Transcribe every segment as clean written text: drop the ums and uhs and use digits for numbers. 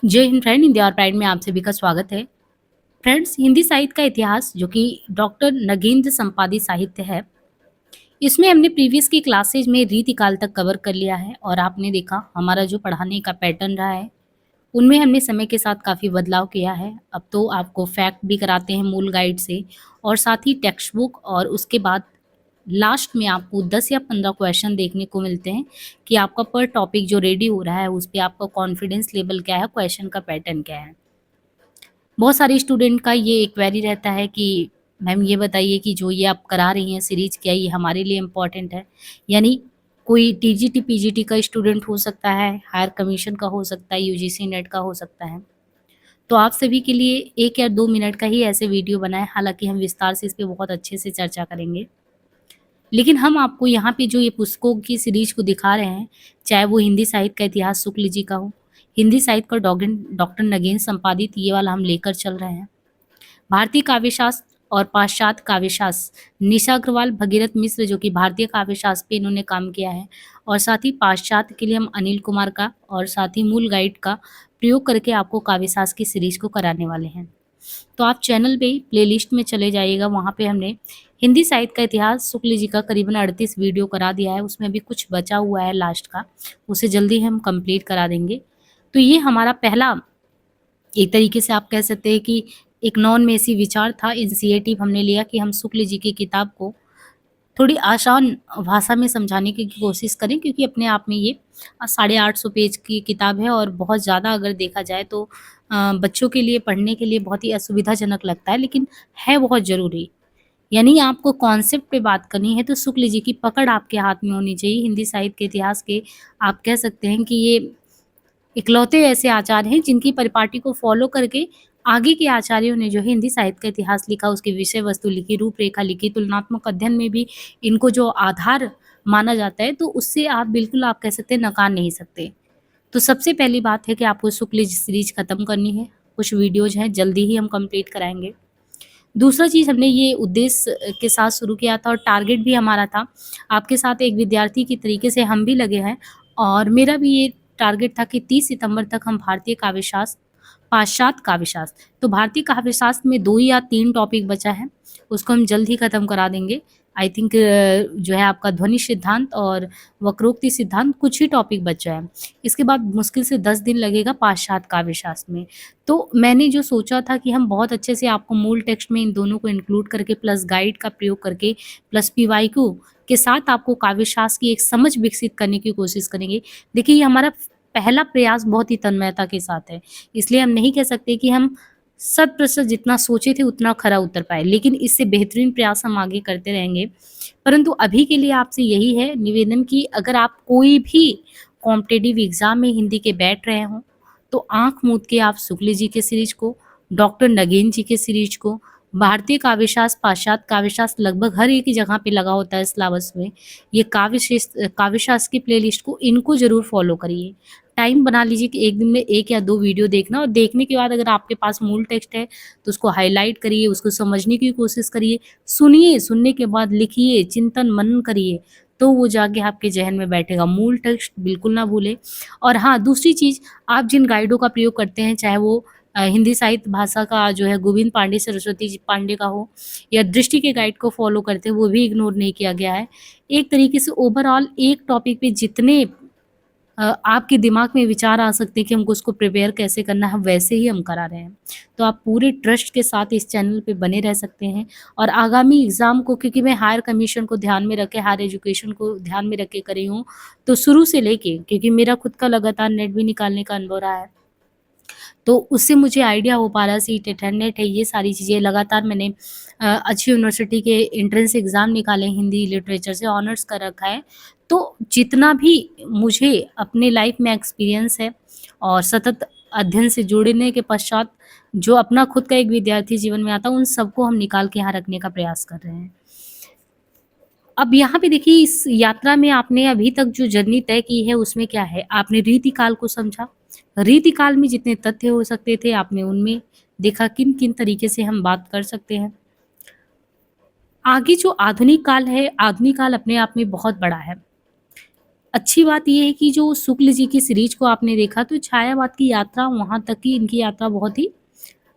जय हिंद फ्रेंड, हिंदी और प्राइड में आप सभी का स्वागत है। फ्रेंड्स, हिंदी साहित्य का इतिहास जो कि डॉक्टर नगेंद्र संपादित साहित्य है, इसमें हमने प्रीवियस की क्लासेज में रीतिकाल तक कवर कर लिया है और आपने देखा हमारा जो पढ़ाने का पैटर्न रहा है, उनमें हमने समय के साथ काफ़ी बदलाव किया है। अब तो आपको फैक्ट भी कराते हैं मूल गाइड से और साथ ही टेक्स्ट बुक, और उसके बाद लास्ट में आपको 10 या 15 क्वेश्चन देखने को मिलते हैं कि आपका पर टॉपिक जो रेडी हो रहा है, उस पे आपका कॉन्फिडेंस लेवल क्या है, क्वेश्चन का पैटर्न क्या है। बहुत सारे स्टूडेंट का ये एक क्वेरी रहता है कि मैम ये बताइए कि जो ये आप करा रही हैं सीरीज़, क्या ये हमारे लिए इम्पोर्टेंट है? यानी कोई टीजीटी, पीजीटी का स्टूडेंट हो सकता है, हायर कमीशन का हो सकता है, यूजीसी नेट का हो सकता है। तो आप सभी के लिए 1 या 2 मिनट का ही ऐसे वीडियो बनाएँ, हालाँकि हम विस्तार से इस पे बहुत अच्छे से चर्चा करेंगे। लेकिन हम आपको यहाँ पे जो ये पुस्तकों की सीरीज को दिखा रहे हैं, चाहे वो हिंदी साहित्य का इतिहास शुक्ल जी का हो, हिंदी साहित्य का डॉक्टर नगेंद्र संपादित ये वाला हम लेकर चल रहे हैं। भारतीय काव्यशास्त्र और पाश्चात्य काव्यशास्त्र, निशा अग्रवाल, भगीरथ मिश्र जो कि भारतीय काव्यशास्त्र पे इन्होंने काम किया है, और साथ ही पाश्चात्य के लिए हम अनिल कुमार का और साथ ही मूल गाइड का प्रयोग करके आपको काव्यशास्त्र की सीरीज को कराने वाले हैं। तो आप चैनल पे ही प्लेलिस्ट में चले जाइएगा, वहाँ पे हमने हिंदी साहित्य का इतिहास शुक्ल जी का करीबन 38 वीडियो करा दिया है, उसमें अभी कुछ बचा हुआ है लास्ट का, उसे जल्दी हम कंप्लीट करा देंगे। तो ये हमारा पहला, एक तरीके से आप कह सकते हैं कि एक नॉन मेसी विचार था, इनिशिएटिव हमने लिया कि हम शुक्ल जी की किताब को थोड़ी आसान भाषा में समझाने की कोशिश करें, क्योंकि अपने आप में ये 850 पेज की किताब है और बहुत ज़्यादा अगर देखा जाए तो बच्चों के लिए पढ़ने के लिए बहुत ही असुविधाजनक लगता है, लेकिन है बहुत ज़रूरी। यानी आपको कॉन्सेप्ट पे बात करनी है तो शुक्ल जी की पकड़ आपके हाथ में होनी चाहिए। हिंदी साहित्य के इतिहास के आप कह सकते हैं कि ये इकलौते ऐसे आचार्य हैं जिनकी परिपाटी को फॉलो करके आगे के आचार्यों ने जो है हिंदी साहित्य का इतिहास लिखा, उसकी विषय वस्तु लिखी, रूपरेखा लिखी, तुलनात्मक अध्ययन में भी इनको जो आधार माना जाता है, तो उससे आप बिल्कुल आप कह सकते हैं नकार नहीं सकते। तो सबसे पहली बात है कि आपको शुक्ल जी सीरीज खत्म करनी है, कुछ वीडियोज हैं जल्दी ही हम कंप्लीट कराएंगे। दूसरा चीज़ हमने ये उद्देश्य के साथ शुरू किया था और टारगेट भी हमारा था, आपके साथ एक विद्यार्थी की तरीके से हम भी लगे हैं, और मेरा भी ये टारगेट था कि 30 सितंबर तक हम भारतीय काव्यशास्त्र, पाश्चात्य काव्यशास्त्र, तो भारतीय काव्यशास्त्र में 2 या 3 टॉपिक बचा है, उसको हम जल्द ही खत्म करा देंगे। आई थिंक जो है आपका ध्वनि सिद्धांत और वक्रोक्ति सिद्धांत, कुछ ही टॉपिक बचा है। इसके बाद मुश्किल से 10 दिन लगेगा पाश्चात्य काव्यशास्त्र में। तो मैंने जो सोचा था कि हम बहुत अच्छे से आपको मूल टेक्स्ट में इन दोनों को इंक्लूड करके प्लस गाइड का प्रयोग करके प्लस पीवाईक्यू के साथ आपको काव्यशास्त्र की एक समझ विकसित करने की कोशिश करेंगे। देखिए, ये हमारा पहला प्रयास बहुत ही तन्मयता के साथ है, इसलिए हम नहीं कह सकते कि हम 100% जितना सोचे थे उतना खरा उतर पाए, लेकिन इससे बेहतरीन प्रयास हम आगे करते रहेंगे। परंतु अभी के लिए आपसे यही है निवेदन कि अगर आप कोई भी कॉम्पिटिटिव एग्जाम में हिंदी के बैठ रहे हों, तो आँख मूंद के आप शुक्ल जी के सीरीज को, डॉक्टर नगेंद्र जी के सीरीज को, भारतीय काव्यशास्त्र, पाश्चात्य काव्यशास्त्र लगभग हर एक ही जगह पे लगा होता है सिलेबस में, ये काव्यशास्त्र की प्लेलिस्ट को, इनको ज़रूर फॉलो करिए। टाइम बना लीजिए कि एक दिन में 1 या 2 वीडियो देखना, और देखने के बाद अगर आपके पास मूल टेक्स्ट है तो उसको हाईलाइट करिए, उसको समझने की कोशिश करिए, सुनिए, सुनने के बाद लिखिए, चिंतन मनन करिए, तो वो जाके आपके ज़हन में बैठेगा। मूल टेक्स्ट बिल्कुल ना भूलें। और हाँ, दूसरी चीज़, आप जिन गाइडों का प्रयोग करते हैं, चाहे वो हिंदी साहित्य भाषा का जो है गोविंद पांडे, सरस्वती जी पांडे का हो, या दृष्टि के गाइड को फॉलो करते हैं, वो भी इग्नोर नहीं किया गया है। एक तरीके से ओवरऑल एक टॉपिक पे जितने आपके दिमाग में विचार आ सकते हैं कि हमको उसको प्रिपेयर कैसे करना है, वैसे ही हम करा रहे हैं। तो आप पूरे ट्रस्ट के साथ इस चैनल पे बने रह सकते हैं, और आगामी एग्ज़ाम को, क्योंकि मैं हायर कमीशन को ध्यान में रख के, हायर एजुकेशन को ध्यान में रख के कर रही हूँ, तो शुरू से लेके, क्योंकि मेरा खुद का लगातार नेट भी निकालने का अनुभव रहा है, तो उससे मुझे आइडिया हो पा रहा है, सीट अटेंडेंट है, ये सारी चीज़ें लगातार मैंने अच्छी यूनिवर्सिटी के एंट्रेंस एग्ज़ाम निकाले, हिंदी लिटरेचर से ऑनर्स कर रखा है। तो जितना भी मुझे अपने लाइफ में एक्सपीरियंस है और सतत अध्ययन से जुड़ने के पश्चात जो अपना खुद का एक विद्यार्थी जीवन में आता है, उन सबको हम निकाल के यहाँ रखने का प्रयास कर रहे हैं। अब यहाँ पे देखिए, इस यात्रा में आपने अभी तक जो जर्नी तय की है उसमें क्या है, आपने रीतिकाल को समझा, रीतिकाल में जितने तथ्य हो सकते थे आपने उनमें देखा किन किन तरीके से हम बात कर सकते हैं। आगे जो आधुनिक काल है, आधुनिक काल अपने आप में बहुत बड़ा है। अच्छी बात ये है कि जो शुक्ल जी की सीरीज को आपने देखा तो छायावाद की यात्रा वहाँ तक की इनकी यात्रा बहुत ही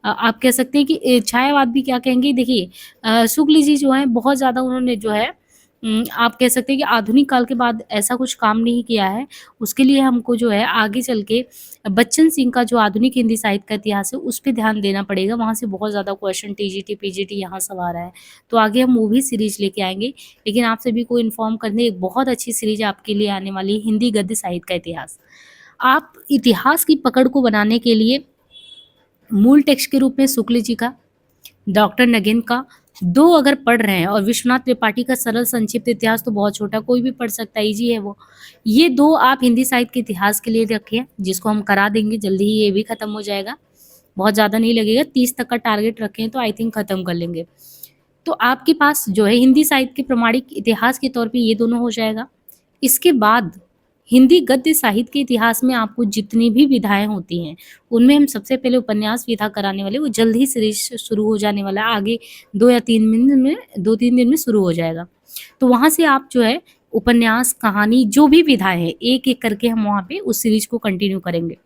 आप कह सकते हैं कि छायावाद भी क्या कहेंगे देखिए शुक्ल जी जो हैं बहुत ज़्यादा उन्होंने जो है आप कह सकते हैं कि आधुनिक काल के बाद ऐसा कुछ काम नहीं किया है। उसके लिए हमको जो है आगे चल के बच्चन सिंह का जो आधुनिक हिंदी साहित्य का इतिहास है उस पे ध्यान देना पड़ेगा। वहाँ से बहुत ज़्यादा क्वेश्चन टीजीटी, पीजीटी यहाँ सब आ रहा है। तो आगे हम वो भी सीरीज़ लेके आएँगे। लेकिन आप सभी को इन्फॉर्म करने एक बहुत अच्छी सीरीज़ आपके लिए आने वाली है हिंदी गद्य साहित्य का इतिहास। आप इतिहास की पकड़ को बनाने के लिए मूल टेक्स्ट के रूप में शुक्ल जी का, डॉक्टर नगेंद्र का 2 अगर पढ़ रहे हैं और विश्वनाथ त्रिपाठी का सरल संक्षिप्त इतिहास तो बहुत छोटा कोई भी पढ़ सकता है, ईज़ी है वो। ये 2 आप हिंदी साहित्य के इतिहास के लिए रखिए, जिसको हम करा देंगे, जल्दी ही ये भी खत्म हो जाएगा। बहुत ज़्यादा नहीं लगेगा, 30 तक का टारगेट रखें तो आई थिंक खत्म कर लेंगे। तो आपके पास जो है हिंदी साहित्य के प्रमाणिक इतिहास के तौर पे ये दोनों हो जाएगा। इसके बाद हिंदी गद्य साहित्य के इतिहास में आपको जितनी भी विधाएँ होती हैं, उनमें हम सबसे पहले उपन्यास विधा कराने वाले, वो जल्द ही सीरीज़ शुरू हो जाने वाला है, आगे 2 या 3 दिन में 2-3 दिन में शुरू हो जाएगा। तो वहाँ से आप जो है उपन्यास, कहानी जो भी विधाएँ हैं, एक-एक करके हम वहाँ पे उस सीरीज़ को कंटिन्यू करेंगे।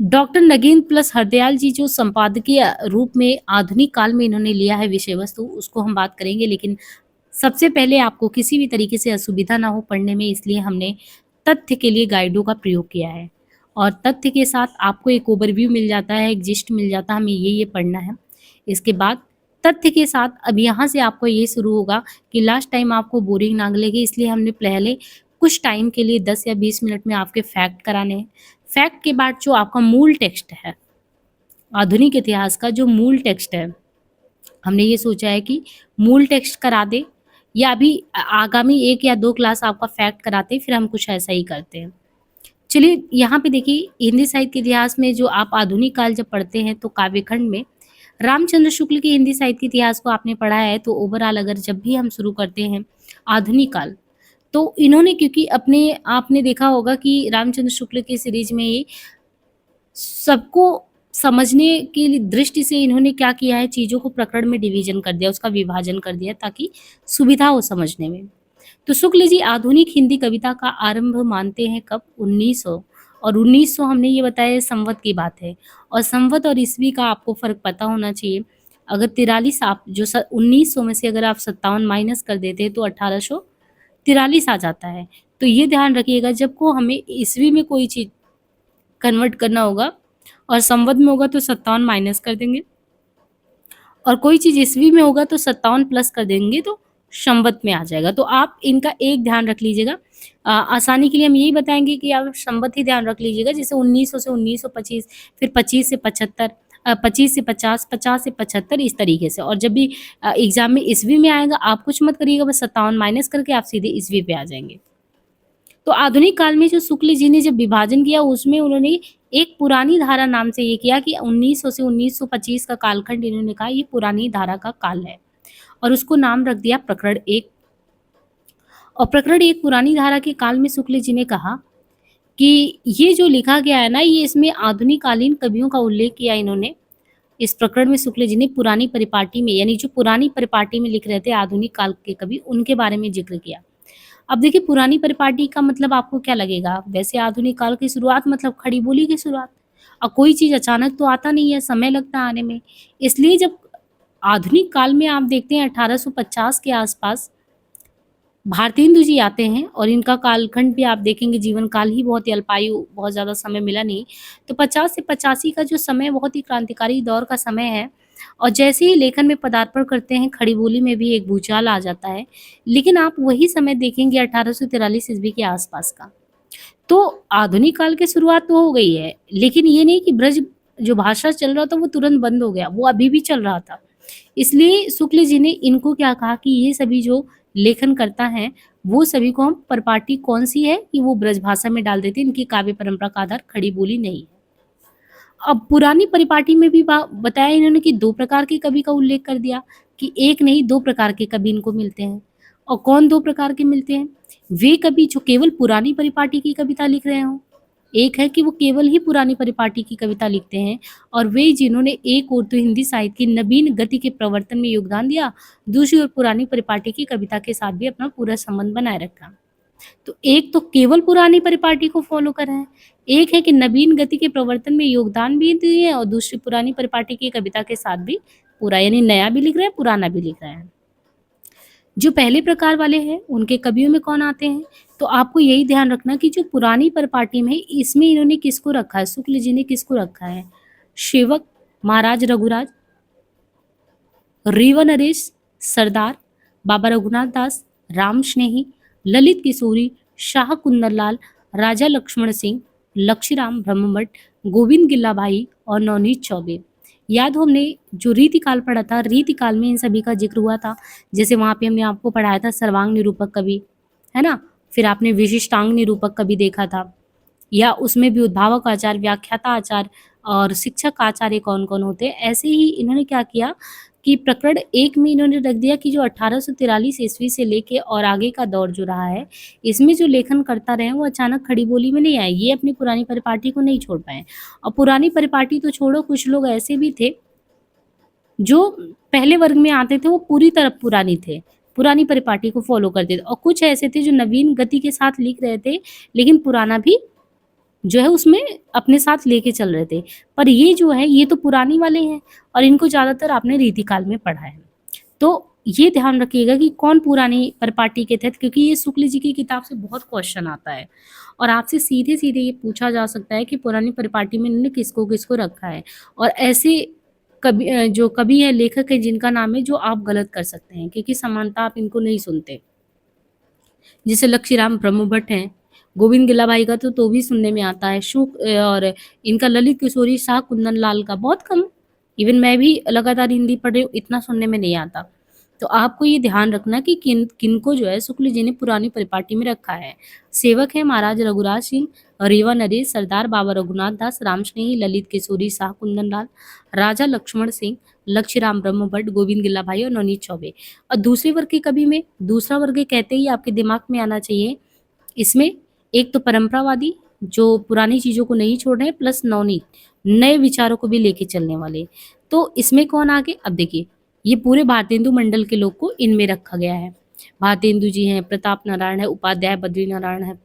डॉक्टर नगेंद्र प्लस हरदयाल जी जो संपादकीय रूप में आधुनिक काल में इन्होंने लिया है विषय वस्तु, उसको हम बात करेंगे। लेकिन सबसे पहले आपको किसी भी तरीके से असुविधा ना हो पढ़ने में, इसलिए हमने तथ्य के लिए गाइडों का प्रयोग किया है। और तथ्य के साथ आपको एक ओवरव्यू मिल जाता है, एक जिस्ट मिल जाता है, हमें ये पढ़ना है। इसके बाद तथ्य के साथ अब यहाँ से आपको ये शुरू होगा कि लास्ट टाइम आपको बोरिंग ना लगेगी, इसलिए हमने पहले कुछ टाइम के लिए 10 या 20 मिनट में आपके फैक्ट कराने हैं। फैक्ट के बाद जो आपका मूल टेक्स्ट है, आधुनिक इतिहास का जो मूल टेक्स्ट है, हमने ये सोचा है कि मूल टेक्स्ट करा दें या अभी आगामी 1 या 2 क्लास आपका फैक्ट कराते हैं, फिर हम कुछ ऐसा ही करते हैं। चलिए यहाँ पे देखिए हिंदी साहित्य के इतिहास में जो आप आधुनिक काल जब पढ़ते हैं तो काव्यखंड में रामचंद्र शुक्ल के हिंदी साहित्य के इतिहास को आपने पढ़ा है, तो ओवरऑल अगर जब भी हम शुरू करते हैं आधुनिक काल, तो इन्होंने क्योंकि अपने आपने देखा होगा कि रामचंद्र शुक्ल की सीरीज में ये सबको समझने की दृष्टि से इन्होंने क्या किया है, चीज़ों को प्रकरण में डिवीज़न कर दिया, उसका विभाजन कर दिया ताकि सुविधा हो समझने में। तो शुक्ल जी आधुनिक हिंदी कविता का आरंभ मानते हैं कब? 1900। और 1900 हमने ये बताया संवत की बात है। और संवत और ईस्वी का आपको फ़र्क पता होना चाहिए। अगर 43 आप जो 1900 में से अगर आप 57 माइनस कर देते हैं तो 1843 आ जाता है। तो ये ध्यान रखिएगा जब को हमें ईस्वी में कोई चीज़ कन्वर्ट करना होगा और संवत में होगा तो 57 माइनस कर देंगे, और कोई चीज़ ईस्वी में होगा तो 57 प्लस कर देंगे तो संवत में आ जाएगा। तो आप इनका एक ध्यान रख लीजिएगा। आसानी के लिए हम यही बताएँगे कि आप संवत ही ध्यान रख लीजिएगा, जैसे 1900 से 1925, फिर 25 से 75, 25 से 50, 50 से 75, इस तरीके से। और जब भी एग्ज़ाम में ईस्वी में आएगा आप कुछ मत करिएगा, बस 57 माइनस करके आप सीधे ईस्वी पे आ जाएँगे। तो आधुनिक काल में जो शुक्ल जी ने जब विभाजन किया उसमें उन्होंने एक पुरानी धारा नाम से ये किया कि 1900 से 1925 का कालखंड इन्होंने कहा ये पुरानी धारा का काल है, और उसको नाम रख दिया प्रकरण 1। और प्रकरण 1 पुरानी धारा के काल में शुक्ल जी ने कहा कि ये जो लिखा गया है ना, ये इसमें आधुनिक कालीन कवियों का उल्लेख किया इन्होंने। इस प्रकरण में शुक्ल जी ने पुरानी परिपाटी में, यानी जो पुरानी परिपाटी में लिख रहे थे आधुनिक काल के कवि, उनके बारे में जिक्र किया। अब देखिए पुरानी परिपाटी का मतलब आपको क्या लगेगा? वैसे आधुनिक काल की शुरुआत मतलब खड़ी बोली की शुरुआत। और कोई चीज़ अचानक तो आता नहीं है, समय लगता है आने में। इसलिए जब आधुनिक काल में आप देखते हैं 1850 के आसपास भारतेंदु जी आते हैं, और इनका कालखंड भी आप देखेंगे जीवन काल ही बहुत ही अल्पायु, बहुत ज़्यादा समय मिला नहीं। तो 50 से 85 का जो समय बहुत ही क्रांतिकारी दौर का समय है। और जैसे ही लेखन में पदार्पण करते हैं खड़ी बोली में भी एक भूचाल आ जाता है। लेकिन आप वही समय देखेंगे 1843 ईस्वी के आसपास का। तो आधुनिक काल की शुरुआत तो हो गई है, लेकिन ये नहीं कि ब्रज जो भाषा चल रहा था वो तुरंत बंद हो गया, वो अभी भी चल रहा था। इसलिए शुक्ल जी ने इनको क्या कहा कि ये सभी जो लेखन करता है वो सभी को हम परिपाटी कौन सी है कि वो ब्रज भाषा में डाल देते हैं, इनकी काव्य परंपरा का आधार खड़ी बोली नहीं है। अब पुरानी परिपाटी में भी बताया इन्होंने कि 2 प्रकार के कवि का उल्लेख कर दिया कि एक नहीं 2 प्रकार के कवि इनको मिलते हैं। और कौन 2 प्रकार के मिलते हैं? वे कवि जो केवल पुरानी परिपाटी की कविता लिख रहे हों। एक है कि वो केवल ही पुरानी परिपाटी की कविता लिखते हैं, और वे जिन्होंने एक ओर तो हिंदी साहित्य की नवीन गति के प्रवर्तन में योगदान दिया, दूसरी ओर पुरानी परिपाटी की कविता के साथ भी अपना पूरा संबंध बनाए रखा। तो एक तो केवल पुरानी परिपाटी को फॉलो कर रहे हैं, एक है कि नवीन गति के प्रवर्तन में योगदान भी दिए हैं और दूसरी पुरानी परिपाटी की कविता के साथ भी पूरा यानी नया भी लिख रहे हैं, पुराना भी लिख रहे हैं। जो पहले प्रकार वाले हैं, उनके कवियों में कौन आते हैं? तो आपको यही ध्यान रखना कि जो पुरानी परिपाटी में इसमें इन्होंने किसको रखा है, शुक्ल जी ने किसको रखा है? सेवक, महाराज रघुराज, रीवा नरेश, सरदार, बाबा रघुनाथ दास, राम स्नेही, ललित किशोरी, शाह कुंदनलाल, राजा लक्ष्मण सिंह, लक्षीराम ब्रह्मभट्ट, गोविंद गिल्लाभाई और नवनीत चौबे। याद हो हमने जो रीतिकाल पढ़ा था, रीतिकाल में इन सभी का जिक्र हुआ था। जैसे वहाँ पे हमने आपको पढ़ाया था सर्वांग निरूपक कवि, है ना? फिर आपने विशिष्टांग निरूपक कवि देखा था, या उसमें भी उद्भावक आचार्य, व्याख्याता आचार्य और शिक्षक आचार्य कौन-कौन होते हैं। ऐसे ही इन्होंने क्या किया कि प्रकरण 1 में इन्होंने रख दिया कि जो 1843 ईस्वी से लेके और आगे का दौर जो रहा है, इसमें जो लेखन करता रहे वो अचानक खड़ी बोली में नहीं आए, ये अपनी पुरानी परिपाटी को नहीं छोड़ पाए। और पुरानी परिपाटी तो छोड़ो, कुछ लोग ऐसे भी थे जो पहले वर्ग में आते थे, वो पूरी तरह पुरानी थे, पुरानी परिपाटी को फॉलो करते थे, और कुछ ऐसे थे जो नवीन गति के साथ लिख रहे थे, लेकिन पुराना भी जो है उसमें अपने साथ लेके चल रहे थे। पर ये जो है, ये तो पुरानी वाले हैं और इनको ज़्यादातर आपने रीतिकाल में पढ़ा है। तो ये ध्यान रखिएगा कि कौन पुरानी परिपाटी के थे, क्योंकि ये शुक्ल जी की किताब से बहुत क्वेश्चन आता है और आपसे सीधे-सीधे ये पूछा जा सकता है कि पुरानी परिपाटी में इन्होंने किसको-किसको रखा है। और ऐसे जो कवि हैं, लेखक हैं जिनका नाम है, जो आप गलत कर सकते हैं क्योंकि समानता आप इनको नहीं सुनते। जैसे लक्षीराम ब्रह्मभट्ट हैं, गोविंद गिल्लाभाई का तो भी सुनने में आता है, और इनका ललित किशोरी, शाह कुंदन लाल का बहुत कम, इवन मैं भी लगातार हिंदी पढ़ रही हूँ, इतना सुनने में नहीं आता। तो आपको ये ध्यान रखना कि किनको जो है शुक्ल जी ने पुरानी परिपाटी में रखा है। सेवक है महाराज रघुराज सिंह, रीवा नरेश, सरदार बाबा रघुनाथ दास, राम स्नेही, ललित किशोरी, शाह कुंदन लाल, राजा लक्ष्मण सिंह, लक्षीराम ब्रह्मभट्ट, गोविंद गिल्लाभाई और नवनीत चौबे। और दूसरे वर्ग के कवि में, दूसरा वर्ग कहते ही आपके दिमाग में आना चाहिए, इसमें एक तो परंपरावादी जो पुरानी चीज़ों को नहीं छोड़ रहे हैं, प्लस नवनीत, नए विचारों को भी लेके चलने वाले। तो इसमें कौन आगे? अब देखिए, ये पूरे भारतेंदु मंडल के लोग को इनमें रखा गया है। भारतेंदु जी हैं, प्रताप नारायण है, उपाध्याय बद्री नारायण है,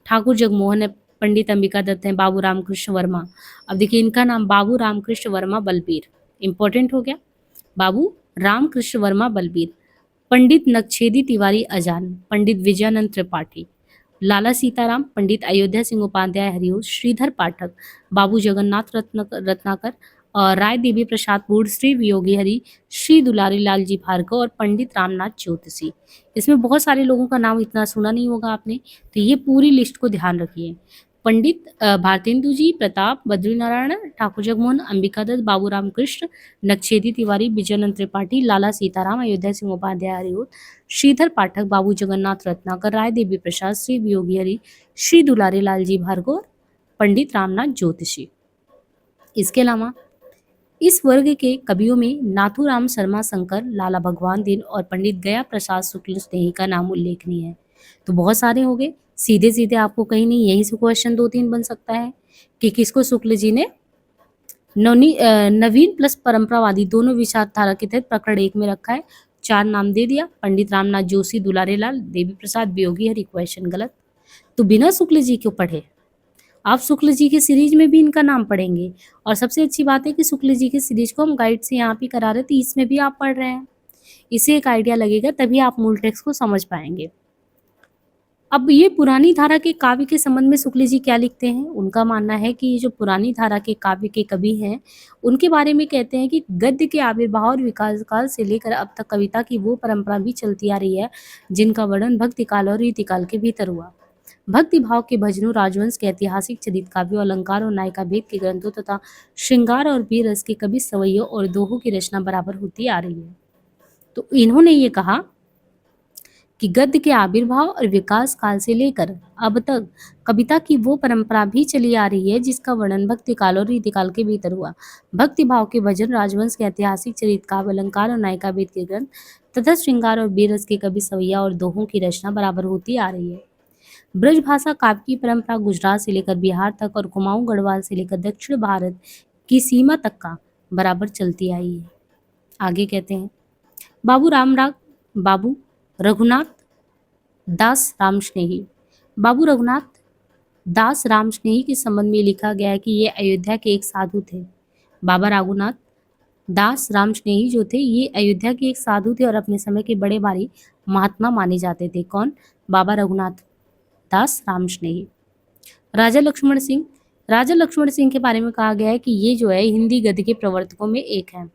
ठाकुर जगमोहन है, पंडित अंबिका दत्त हैं, बाबू रामकृष्ण वर्मा। अब देखिए इनका नाम बाबू रामकृष्ण वर्मा बलबीर, इंपॉर्टेंट हो गया, बाबू रामकृष्ण वर्मा बलबीर। पंडित नक्शेदी तिवारी अजान, पंडित विजयानंद त्रिपाठी, लाला सीताराम, पंडित अयोध्या सिंह उपाध्याय हरिओ, श्रीधर पाठक, बाबू जगन्नाथ रत्नाकर और राय देवी प्रसाद पूर्ण, श्री वियोगी हरि, श्री दुलारी लाल जी भार्गव और पंडित रामनाथ ज्योतिषी। इसमें बहुत सारे लोगों का नाम इतना सुना नहीं होगा आपने, तो ये पूरी लिस्ट को ध्यान रखिए। पंडित भारतेंदु जी, प्रताप, बद्रीनारायण, ठाकुर जगमोहन, अंबिका दत्त, बाबू रामकृष्ण, नक्शेदी तिवारी, विजयानंद त्रिपाठी, लाला सीताराम, अयोध्या सिंह उपाध्याय हरिओ, श्रीधर पाठक, बाबू जगन्नाथ रत्नाकर, राय देवी प्रसाद, श्री वियोगी हरि, श्री दुलारी लाल जी भार्गव, पंडित रामनाथ ज्योतिषी। इसके अलावा इस वर्ग के कवियों में नाथूराम शर्मा शंकर, लाला भगवान दीन और पंडित गया प्रसाद शुक्ल स्नेही का नाम उल्लेखनीय है। तो बहुत सारे हो गए, सीधे सीधे आपको कहीं नहीं, यहीं से क्वेश्चन 2-3 बन सकता है कि किसको शुक्ल जी ने नवीन प्लस परंपरावादी दोनों विचारधारा के तहत प्रकरण 1 में रखा है। 4 नाम दे दिया, पंडित रामनाथ जोशी, दुलारे लाल, देवी प्रसाद, वियोगी हरि, क्वेश्चन गलत। तो बिना शुक्ल जी को पढ़े आप शुक्ल जी के सीरीज में भी इनका नाम पढ़ेंगे, और सबसे अच्छी बात है कि शुक्ल जी के सीरीज को हम गाइड से यहाँ पे करा रहे थे, इसमें भी आप पढ़ रहे हैं, इससे एक आइडिया लगेगा, तभी आप मूल टेक्स्ट को समझ पाएंगे। अब ये पुरानी धारा के काव्य के संबंध में शुक्ल जी क्या लिखते हैं? उनका मानना है कि ये जो पुरानी धारा के काव्य के कवि हैं, उनके बारे में कहते हैं कि गद्य के आविर्भाव और विकास काल से लेकर अब तक कविता की वो परंपरा भी चलती आ रही है जिनका वर्णन भक्ति काल और रीतिकाल के भीतर हुआ। भक्ति भाव के भजनों, राजवंश के ऐतिहासिक चरित काव्यों, अलंकार और नायिका भेद के ग्रंथों तथा श्रृंगार और वीर रस के कवि सवैयों और दोहों की रचना बराबर होती आ रही है। तो इन्होंने ये कहा कि गद्य के आविर्भाव और विकास काल से लेकर अब तक कविता की वो परंपरा भी चली आ रही है जिसका वर्णन भक्ति काल और रीतिकाल के भीतर हुआ। भक्ति भाव के भजन, राजवंश के ऐतिहासिक चरित काव्य, अलंकार और नायिका भेद के ग्रंथ तथा श्रृंगार और वीर रस के कवि सवैया और दोहों की रचना बराबर होती आ रही है। ब्रजभाषा काव्य की परंपरा गुजरात से लेकर बिहार तक और कुमाऊं गढ़वाल से लेकर दक्षिण भारत की सीमा तक का बराबर चलती आई है। आगे कहते हैं, बाबू रघुनाथ दास राम स्नेही, बाबू रघुनाथ दास रामस्नेही के संबंध में लिखा गया है कि ये अयोध्या के एक साधु थे। बाबा रघुनाथ दास रामस्नेही जो थे ये अयोध्या के एक साधु थे और अपने समय के बड़े भारी महात्मा माने जाते थे। कौन? बाबा रघुनाथ दास रामस्नेही। राजा लक्ष्मण सिंह, राजा लक्ष्मण सिंह के बारे में कहा गया है कि ये जो है हिंदी गद्य के प्रवर्तकों में एक है।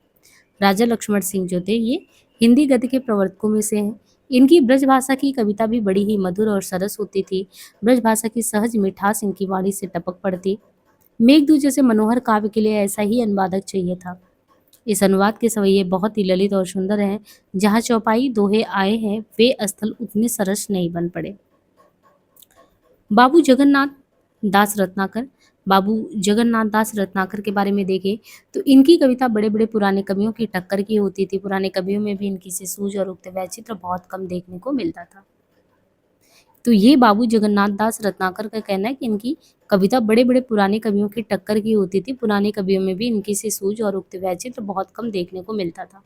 राजा लक्ष्मण सिंह जो थे ये हिंदी गद्य के प्रवर्तकों में से हैं। इनकी ब्रज भाषा की कविता भी बड़ी ही मधुर और सरस होती थी। ब्रज भाषा की सहज मिठास इनकी वाणी से टपक पड़ती। मेघदूत जैसे मनोहर काव्य के लिए ऐसा ही अनुवादक चाहिए था। इस अनुवाद के सवैये बहुत ही ललित और सुंदर हैं। जहाँ चौपाई दोहे आए हैं वे स्थल उतने सरस नहीं बन पड़े। बाबू जगन्नाथ दास रत्नाकर, बाबू जगन्नाथ दास रत्नाकर के बारे में देखें तो इनकी कविता बड़े बड़े पुराने कवियों की टक्कर की होती थी। पुराने कवियों में भी इनकी से सूझ और उक्त वैचित्र बहुत कम देखने को मिलता था। तो ये बाबू जगन्नाथ दास रत्नाकर का कहना है कि इनकी कविता बड़े बड़े पुराने कवियों की टक्कर की होती थी। पुराने कवियों में भी इनकी से सूझ और उक्त वैचित्र बहुत कम देखने को मिलता था।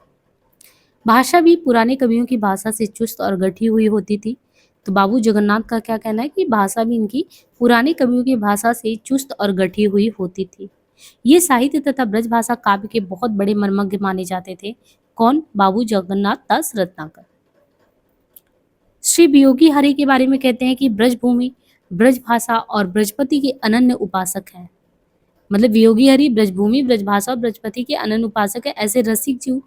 भाषा भी पुराने कवियों की भाषा से चुस्त और गठी हुई होती थी। तो बाबू जगन्नाथ का क्या कहना है कि भाषा भी इनकी पुराने कवियों की भाषा से चुस्त और गठी हुई होती थी। ये साहित्य तथा ब्रज भाषा काव्य के बहुत बड़े मर्मज्ञ माने जाते थे। कौन? बाबू जगन्नाथ दास रत्नाकर। श्री वियोगी हरि के बारे में कहते हैं कि ब्रजभूमि, ब्रज भाषा और ब्रजपति के अनन्य उपासक हैं। मतलब वियोगी हरि ब्रजभूमि, ब्रजभाषा और ब्रजपति के अनन्य उपासक है। ऐसे रसिक जीव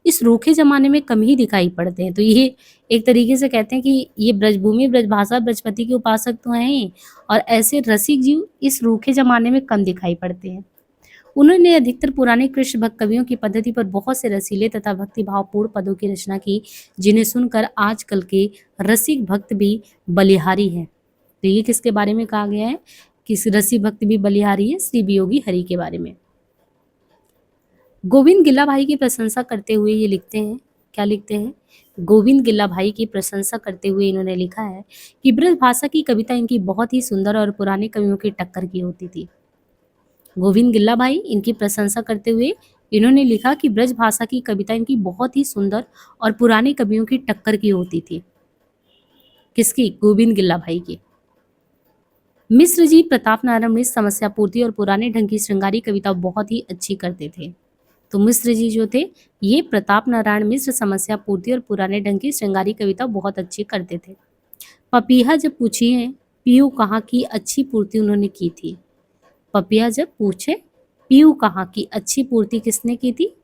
इस रूखे जमाने में कम ही दिखाई पड़ते हैं। तो ये एक तरीके से कहते हैं कि ये ब्रजभूमि, ब्रजभाषा, ब्रजपति के उपासक तो हैं ही, और ऐसे रसिक जीव इस रूखे जमाने में कम दिखाई पड़ते हैं। उन्होंने अधिकतर पुराने कृष्ण भक्त कवियों की पद्धति पर बहुत से रसीले तथा भक्ति भावपूर्ण पदों की रचना की, जिन्हें सुनकर आजकल के रसिक भक्त भी बलिहारी हैं। तो ये किसके बारे में कहा गया है? किस रसिक भक्त भी बलिहारी है? श्री वियोगी हरि के बारे में। गोविंद गिल्ला भाई की प्रशंसा करते हुए ये लिखते हैं, क्या लिखते हैं? गोविंद गिल्ला भाई की प्रशंसा करते हुए इन्होंने लिखा है कि ब्रज भाषा की कविता इनकी बहुत ही सुंदर और पुराने कवियों की टक्कर की होती थी। गोविंद गिल्ला भाई इनकी प्रशंसा करते हुए इन्होंने लिखा कि ब्रज भाषा की कविता इनकी बहुत ही सुंदर और पुराने कवियों की टक्कर की होती थी। किसकी? गोविंद गिल्ला भाई की। मिश्र जी प्रताप नारायण मिश्र समस्या पूर्ति और पुराने ढंग की श्रृंगारी कविता बहुत ही अच्छी करते थे। तो मिश्र जी जो थे ये प्रताप नारायण मिश्र समस्या पूर्ति और पुराने ढंग की श्रृंगारी कविता बहुत अच्छी करते थे। पपीहा जब पूछिए पीयू कहाँ की अच्छी पूर्ति उन्होंने की थी। पपिया जब पूछे पीयू कहाँ की अच्छी पूर्ति किसने की थी?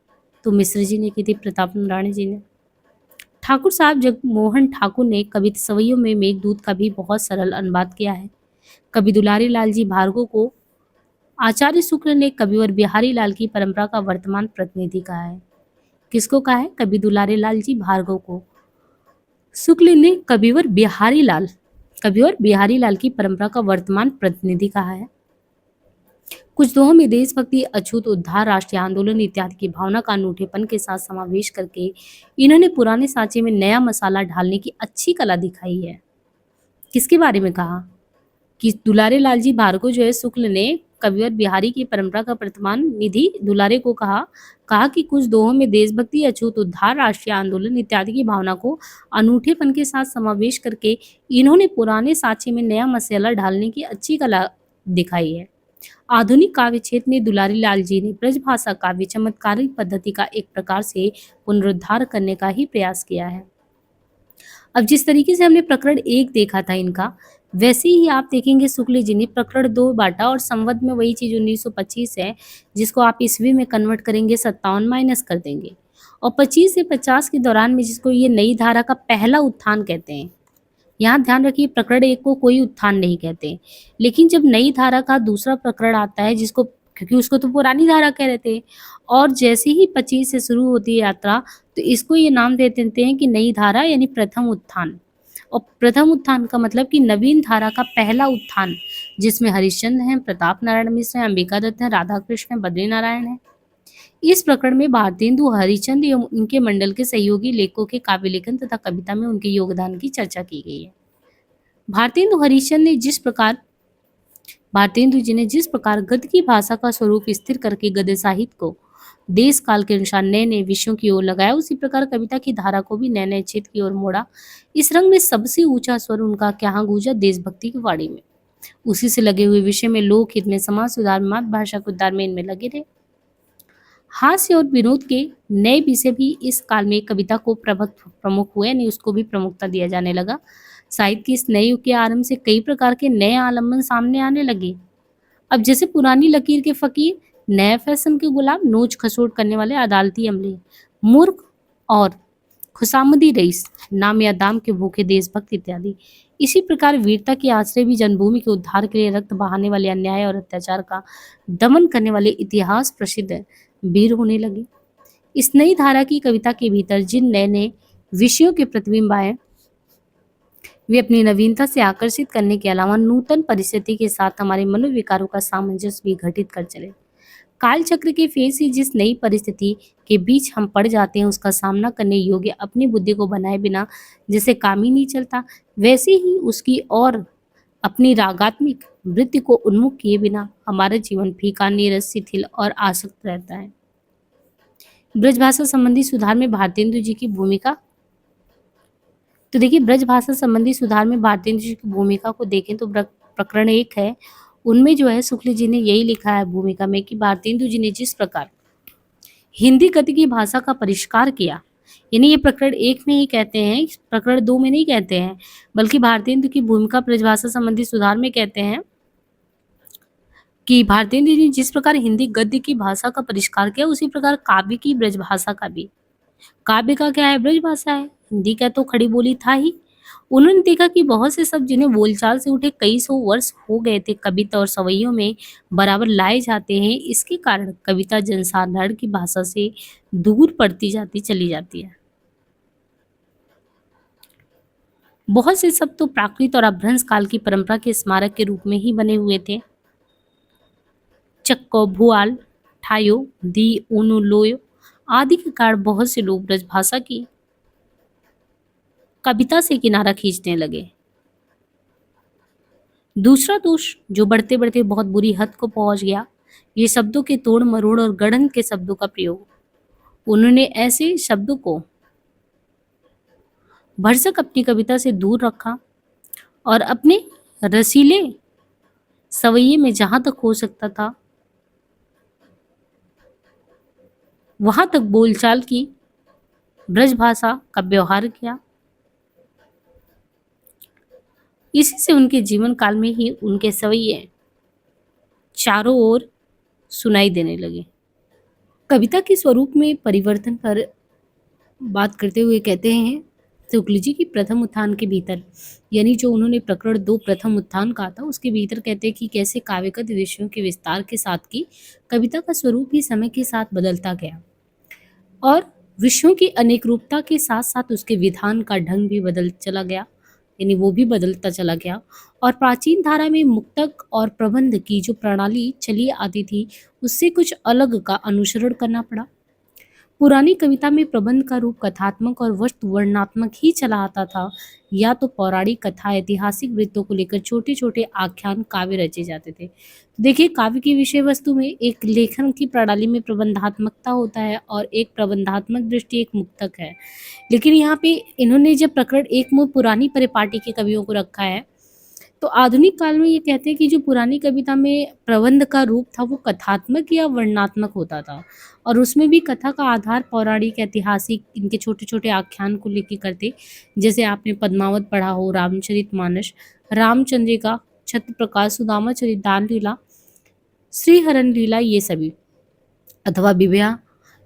तो मिश्र जी ने की थी, प्रताप नारायण जी ने। ठाकुर साहब जगमोहन ठाकुर ने कविता सवैयों में मेघदूत का भी बहुत सरल अनुवाद किया है। कवि दुलारी लाल जी भार्गव को आचार्य शुक्ल ने कविवर बिहारी लाल की परंपरा का वर्तमान प्रतिनिधि कहा है। किसको कहा है? कवि दुलारी लाल जी भार्गव को शुक्ल ने कविवर बिहारी लाल की परंपरा का वर्तमान प्रतिनिधि कहा है। कुछ दोहों में देशभक्ति, अछूत उद्धार, राष्ट्रीय आंदोलन इत्यादि की भावना का अनूठेपन के साथ समावेश करके इन्होंने पुराने सांचे में नया मसाला ढालने की अच्छी कला दिखाई है। किसके बारे में कहा? कि दुलारे लाल जी भार्गव जो है शुक्ल ने कविवर बिहारी की परंपरा का वर्तमान निधि दुलारे को कहा कि कुछ दोहों में देशभक्ति, अछूत उद्धार, राष्ट्रीय आंदोलन इत्यादि की भावना को अनूठेपन के साथ समावेश करके इन्होंने पुराने सांचे में नया मसाला ढालने की अच्छी कला दिखाई है। आधुनिक काव्य क्षेत्र में दुलारी लाल जी ने ब्रजभाषा काव्य चमत्कारिक पद्धति का एक प्रकार से पुनरुद्धार करने का ही प्रयास किया है। अब जिस तरीके से हमने प्रकरण 1 देखा था इनका, वैसे ही आप देखेंगे शुक्ल जी ने प्रकरण 2 बांटा और संवत में वही चीज 1925 है, जिसको आप ईस्वी में कन्वर्ट करेंगे 57 माइनस कर देंगे, और 25 से 50 के दौरान में जिसको ये नई धारा का पहला उत्थान कहते हैं। यहाँ ध्यान रखिए प्रकरण 1 को कोई उत्थान नहीं कहते, लेकिन जब नई धारा का दूसरा प्रकरण आता है जिसको, क्योंकि उसको तो पुरानी धारा कह रहे थे, और जैसे ही 25 से शुरू होती है यात्रा तो इसको ये नाम दे देते हैं कि नई धारा यानी प्रथम उत्थान। और प्रथम उत्थान का मतलब कि नवीन धारा का पहला उत्थान, जिसमें हरिश्चंद्र हैं, प्रताप नारायण मिश्र हैं, अंबिका दत्त हैं, राधा कृष्ण हैं, बद्री नारायण हैं। इस प्रकरण में भारतेंदु हरिश्चंद एवं उनके मंडल के सहयोगी लेखकों के काव्य लेखन तथा कविता में उनके योगदान की चर्चा की गई है। भारतेंदु जी ने जिस प्रकार गद्य की भाषा का स्वरूप स्थिर करके गद्य साहित्य को देश काल के अनुसार नए नए विषयों की ओर लगाया, उसी प्रकार कविता की धारा को भी नए नए क्षेत्र की ओर मोड़ा। इस रंग में सबसे ऊंचा स्वर उनका क्या गूंजा, देशभक्ति की वाणी में। उसी से लगे हुए विषय में, लोकहित में, समाज सुधार में, मातृभाषा के उद्धार में इनमें लगे रहे। हास्य और विनोद के नए विषय भी इस काल में कविता को प्रमुख हुए, यानी उसको भी प्रमुखता दिया जाने लगा। साहित्य के इस नए युग के आरंभ से कई प्रकार के नए आलम्बन सामने आने लगे। अब जैसे पुरानी लकीर के फकीर, नए फैशन के गुलाम, नोच खसोट करने वाले अदालती अमले, मूर्ख और खुशामदी रईस, नाम या दाम के भूखे देशभक्त इत्यादि। इसी प्रकार वीरता के आश्रय भी जन्मभूमि के उद्धार के लिए रक्त बहाने वाले, अन्याय और अत्याचार का दमन करने वाले इतिहास प्रसिद्ध वीर होने लगे। इस नई धारा की कविता के भीतर जिन नए नए विषयों के प्रतिबिंब आए, वे अपनी नवीनता से आकर्षित करने के अलावा नूतन परिस्थिति के साथ हमारे मनोविकारों का सामंजस्य भी घटित कर चले। काल चक्र के फेर से जिस नई परिस्थिति के बीच हम पड़ जाते हैं, उसका सामना करने योग्य अपनी बुद्धि को बनाए बिना जैसे काम ही नहीं चलता, वैसे ही उसकी और अपनी रागात्मक वृत्ति को उन्मुख किए बिना हमारा जीवन फीका, नीरस, शिथिल और आसक्त रहता है। ब्रजभाषा संबंधी सुधार में भारतेंदु जी की भूमिका। तो देखिए, ब्रजभाषा संबंधी सुधार में भारतेंदु जी की भूमिका को देखें तो प्रकरण 1 है, उनमें जो है शुक्ल जी ने यही लिखा है भूमिका में कि भारतेंदु जी ने जिस प्रकार हिंदी गद्य की भाषा का परिष्कार किया, यानी ये प्रकरण 1 में ही कहते हैं, प्रकरण 2 में नहीं कहते हैं, बल्कि भारतेंदु की भूमिका ब्रजभाषा संबंधी सुधार में कहते हैं कि भारतेंदु जी ने जिस प्रकार हिंदी गद्य की भाषा का परिष्कार किया, उसी प्रकार काव्य की ब्रजभाषा का भी। काव्य का क्या है, ब्रजभाषा है, हिंदी का तो खड़ी बोली था ही। उन्होंने देखा कि बहुत से शब्द जिन्हें बोलचाल से उठे कई सौ वर्ष हो गए थे, कविता और सवैयों में बराबर लाए जाते हैं। इसके कारण कविता जनसाधारण की भाषा से दूर पड़ती जाती चली जाती है। बहुत से शब्द तो प्राकृत और अपभ्रंश काल की परंपरा के स्मारक के रूप में ही बने हुए थे। चक्को, भुआल, ठायो, दी, ऊनो, लोयो आदि के कारण बहुत से लोग ब्रजभाषा की कविता से किनारा खींचने लगे। दूसरा दोष जो बढ़ते बढ़ते बहुत बुरी हद को पहुंच गया, ये शब्दों के तोड़ मरोड़ और गढ़न के शब्दों का प्रयोग। उन्होंने ऐसे शब्दों को भरसक अपनी कविता से दूर रखा और अपने रसीले सवैये में जहां तक हो सकता था वहां तक बोलचाल की ब्रजभाषा का व्यवहार किया। इसी से उनके जीवन काल में ही उनके सवैये चारों ओर सुनाई देने लगे। कविता के स्वरूप में परिवर्तन पर बात करते हुए कहते हैं, शुक्ल जी की प्रथम उत्थान के भीतर, यानी जो उन्होंने प्रकरण 2 प्रथम उत्थान कहा था, उसके भीतर कहते हैं कि कैसे काव्यगत विषयों के विस्तार के साथ की कविता का स्वरूप भी समय के साथ बदलता गया और विषयों की अनेक रूपता के साथ साथ उसके विधान का ढंग भी बदल चला गया, यानी वो भी बदलता चला गया। और प्राचीन धारा में मुक्तक और प्रबंध की जो प्रणाली चली आती थी, उससे कुछ अलग का अनुसरण करना पड़ा। पुरानी कविता में प्रबंध का रूप कथात्मक और वस्तु वर्णनात्मक ही चला आता था, या तो पौराणिक कथा, ऐतिहासिक वृत्तों को लेकर छोटे छोटे आख्यान काव्य रचे जाते थे। तो देखिए, काव्य की विषय वस्तु में एक लेखन की प्रणाली में प्रबंधात्मकता होता है और एक प्रबंधात्मक दृष्टि एक मुक्तक है। लेकिन यहाँ पे इन्होंने जब प्रकरण 1 में पुरानी परिपाटी के कवियों को रखा है, तो आधुनिक काल में ये कहते हैं कि जो पुरानी कविता में प्रबंध का रूप था वो कथात्मक या वर्णनात्मक होता था और उसमें भी कथा का आधार पौराणिक, ऐतिहासिक, इनके छोटे छोटे आख्यान को लेकर करते। जैसे आपने पद्मावत पढ़ा हो, रामचरितमानस, रामचंद्रिका, छत्र प्रकाश, सुदामा चरित, दान लीला, श्रीहरण लीला, ये सभी, अथवा विवाह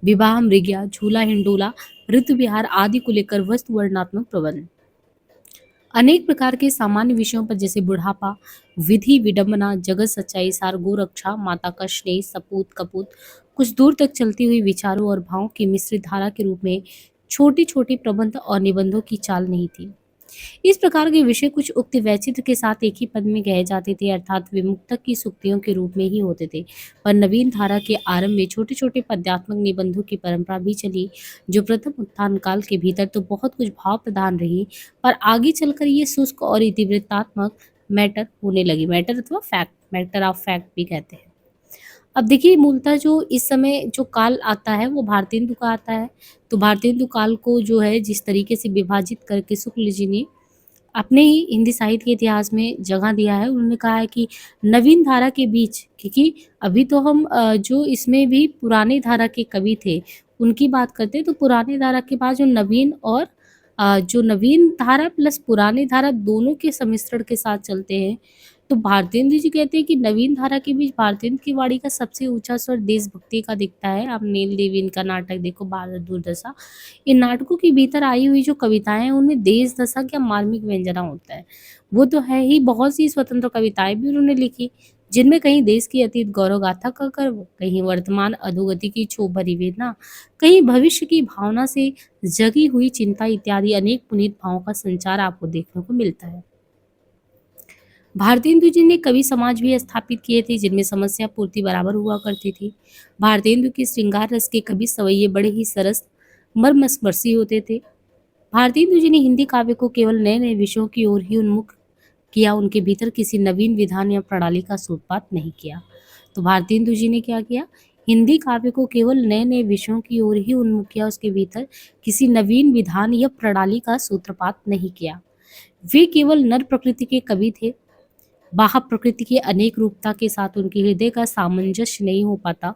विवाह मृग्या, झूला हिंडोला, ऋतु विहार आदि को लेकर वस्तु वर्णनात्मक प्रबंध। अनेक प्रकार के सामान्य विषयों पर जैसे बुढ़ापा, विधि विडंबना, जगत सच्चाई, सार गो रक्षा, माता का स्नेह, सपूत कपूत, कुछ दूर तक चलती हुई विचारों और भावों की मिश्रित धारा के रूप में छोटी छोटी प्रबंध और निबंधों की चाल नहीं थी। इस प्रकार के विषय कुछ उक्त वैचित्र के साथ एक ही पद में कहे जाते थे, अर्थात विमुक्तक की सूक्तियों के रूप में ही होते थे। पर नवीन धारा के आरंभ में छोटे छोटे पद्यात्मक निबंधों की परंपरा भी चली, जो प्रथम उत्थान काल के भीतर तो बहुत कुछ भाव प्रधान रही, पर आगे चलकर ये शुष्क और इतिवृत्तात्मक मैटर होने लगी। मैटर अथवा फैक्ट, मैटर ऑफ फैक्ट भी कहते हैं। अब देखिए मूलतः जो इस समय जो काल आता है वो भारतेंदु का आता है। तो भारतेंदु काल को जो है जिस तरीके से विभाजित करके शुक्ल जी ने अपने ही हिंदी साहित्य के इतिहास में जगह दिया है। उन्होंने कहा है कि नवीन धारा के बीच, क्योंकि अभी तो हम जो इसमें भी पुरानी धारा के कवि थे, उनकी बात करते हैं, तो पुरानी धारा के बाद जो नवीन और जो नवीन धारा प्लस पुरानी धारा दोनों के सम्मिश्रण के साथ चलते हैं। तो भारतेंदु जी कहते हैं कि नवीन धारा के बीच भारतेंदु की वाणी का सबसे ऊँचा स्वर देशभक्ति का दिखता है। आप नील देवी इनका नाटक देखो, भारत दुर्दशा। इन नाटकों के भीतर आई हुई जो कविताएँ हैं, उनमें देश दशा क्या मार्मिक व्यंजना होता है। वो तो है ही, बहुत सी स्वतंत्र कविताएँ भी उन्होंने लिखी, जिनमें कहीं देश की अतीत गौरव गाथा का गर्व, कहीं वर्तमान अधोगति की क्षोभ भरी वेदना, कहीं भविष्य की भावना से जगी हुई चिंता इत्यादि अनेक पुनीत भावों का संचार आपको देखने को मिलता है। भारतेंदु जी ने कवि समाज भी स्थापित किए थे, जिनमें समस्या पूर्ति बराबर हुआ करती थी। भारतेंदु के श्रृंगार रस के कवि सवैये बड़े ही सरस मर्मस्पर्शी होते थे। भारतेंदु जी ने हिंदी काव्य को केवल नए-नए विषयों की ओर ही उन्मुख किया, उनके भीतर किसी नवीन विधान या प्रणाली का सूत्रपात नहीं किया। तो भारतेंदु जी ने क्या किया? हिंदी काव्य को केवल नए-नए विषयों की ओर ही उन्मुख किया, उसके भीतर किसी नवीन विधान या प्रणाली का सूत्रपात नहीं किया। वे केवल नर प्रकृति के कवि थे। बाह्य प्रकृति की अनेक रूपता के साथ उनके हृदय का सामंजस्य नहीं हो पाता।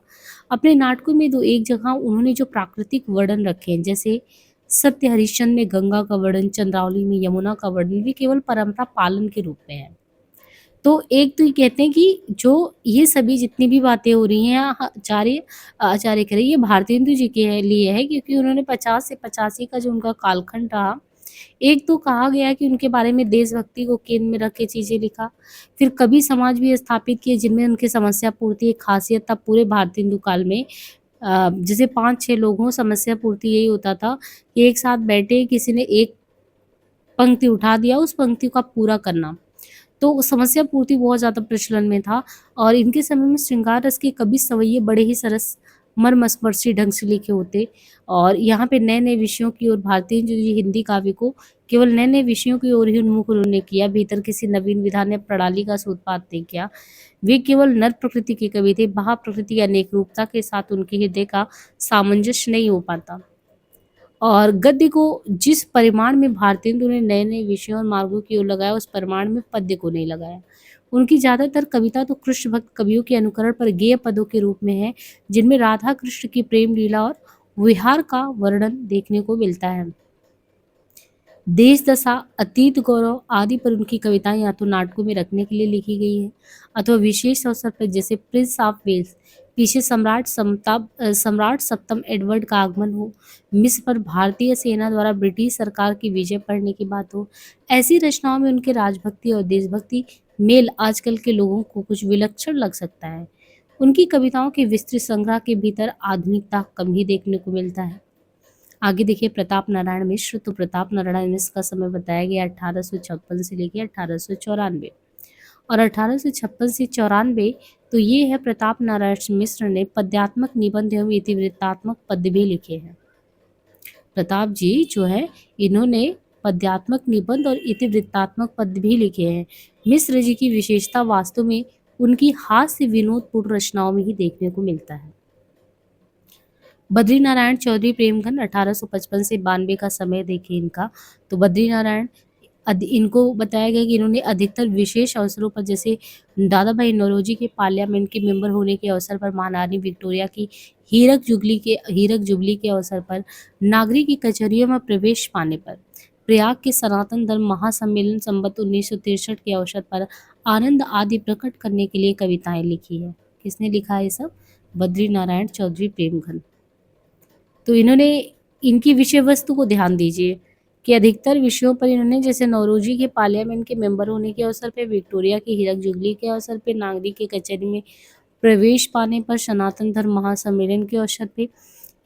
अपने नाटकों में 2-1 जगह उन्होंने जो प्राकृतिक वर्णन रखे हैं, जैसे सत्य हरिश्चंद्र में गंगा का वर्णन, चंद्रावली में यमुना का वर्णन, भी केवल परंपरा पालन के रूप में है। तो एक तो ये कहते हैं कि जो ये सभी जितनी भी बातें हो रही हैं, आचार्य कह रहे हैं, ये भारतेंदु जी के लिए है, क्योंकि उन्होंने 50 से 85 का जो उनका कालखंड रहा, एक तो कहा गया कि उनके बारे में देशभक्ति को केंद्र में रख के चीज़ें लिखा, फिर कवि समाज भी स्थापित किए, जिनमें उनकी समस्या पूर्ति एक खासियत था पूरे भारतेंदु काल में। जैसे 5-6 लोग हों, समस्या पूर्ति यही होता था कि एक साथ बैठे, किसी ने एक पंक्ति उठा दिया, उस पंक्ति का पूरा करना। तो समस्या पूर्ति बहुत ज़्यादा प्रचलन में था, और इनके समय में श्रृंगार रस के कवि सवैये बड़े ही सरस मर्मस्पर्शी ढंग से लिखे होते, और यहाँ पे नए-नए विषयों की ओर भारतीय जो ये हिंदी काव्य को केवल नए-नए विषयों की ओर ही उन्मुख उन्होंने किया, भीतर किसी नवीन विधान या प्रणाली का सूत्रपात नहीं किया। वे केवल नर प्रकृति के कवि थे, बाह्य प्रकृति की अनेक रूपता के साथ उनके हृदय का सामंजस्य नहीं हो पाता। और गद्य को जिस परिमाण में भारतेंदु ने नए-नए विषयों और मार्गों की ओर लगाया, उस परिमाण में पद्य को नहीं लगाया। उनकी ज़्यादातर कविता तो कृष्ण भक्त कवियों के अनुकरण पर गेय पदों के रूप में है, जिनमें राधा कृष्ण की प्रेम लीला और विहार का वर्णन देखने को मिलता है। देश दशा, अतीत गौरव आदि पर उनकी कविताएं या तो नाटकों में रखने के लिए लिखी गई हैं, अथवा विशेष अवसर पर, जैसे प्रिंस ऑफ वेल्स, पीछे सम्राट सप्तम एडवर्ड का आगमन हो, मिस्र पर भारतीय सेना द्वारा ब्रिटिश सरकार की विजय पड़ने की बात हो, ऐसी रचनाओं में उनके राजभक्ति और देशभक्ति मेल आजकल के लोगों को कुछ विलक्षण लग सकता है। उनकी कविताओं के विस्तृत संग्रह के भीतर आधुनिकता कम ही देखने को मिलता है। आगे देखिए प्रताप नारायण मिश्र। तो प्रताप नारायण मिश्र का समय बताया गया 1856 से लेकर 1894, और 1856 से 94 तो ये है प्रताप नारायण मिश्र ने पद्यात्मक निबंध एवं इतिवृत्तात्मक पद्य भी लिखे हैं। प्रताप जी जो है, इन्होंने पद्यात्मक निबंध और इतिवृत्तात्मक पद्य भी लिखे हैं। मिश्र जी की विशेषता वास्तव में उनकी हास्य विनोदपूर्ण रचनाओं में ही देखने को मिलता है। बद्रीनारायण चौधरी प्रेमघन 1855 से 92 का समय देखें इनका। तो बद्रीनारायण इनको बताया गया कि इन्होंने अधिकतर विशेष अवसरों पर, जैसे दादा भाई नौरोजी के पार्लियामेंट के मेंबर होने के अवसर पर, महारानी विक्टोरिया की हीरक जुबली के अवसर पर, नागरिक की कचहरियों में प्रवेश पाने पर, प्रयाग के सनातन धर्म महासम्मेलन संवत 1963 के अवसर पर आनंद आदि प्रकट करने के लिए कविताएं लिखी है। किसने लिखा है ये सब? बद्रीनारायण चौधरी प्रेमघन। तो इन्होंने, इनकी विषय वस्तु को ध्यान दीजिए कि अधिकतर विषयों पर इन्होंने, जैसे नौरोजी के पार्लियामेंट के मेंबर होने के अवसर पे, विक्टोरिया की हीरक जुबली के अवसर पे, नागरिक के कचहरी में प्रवेश पाने पर, सनातन धर्म महासम्मेलन के अवसर पे,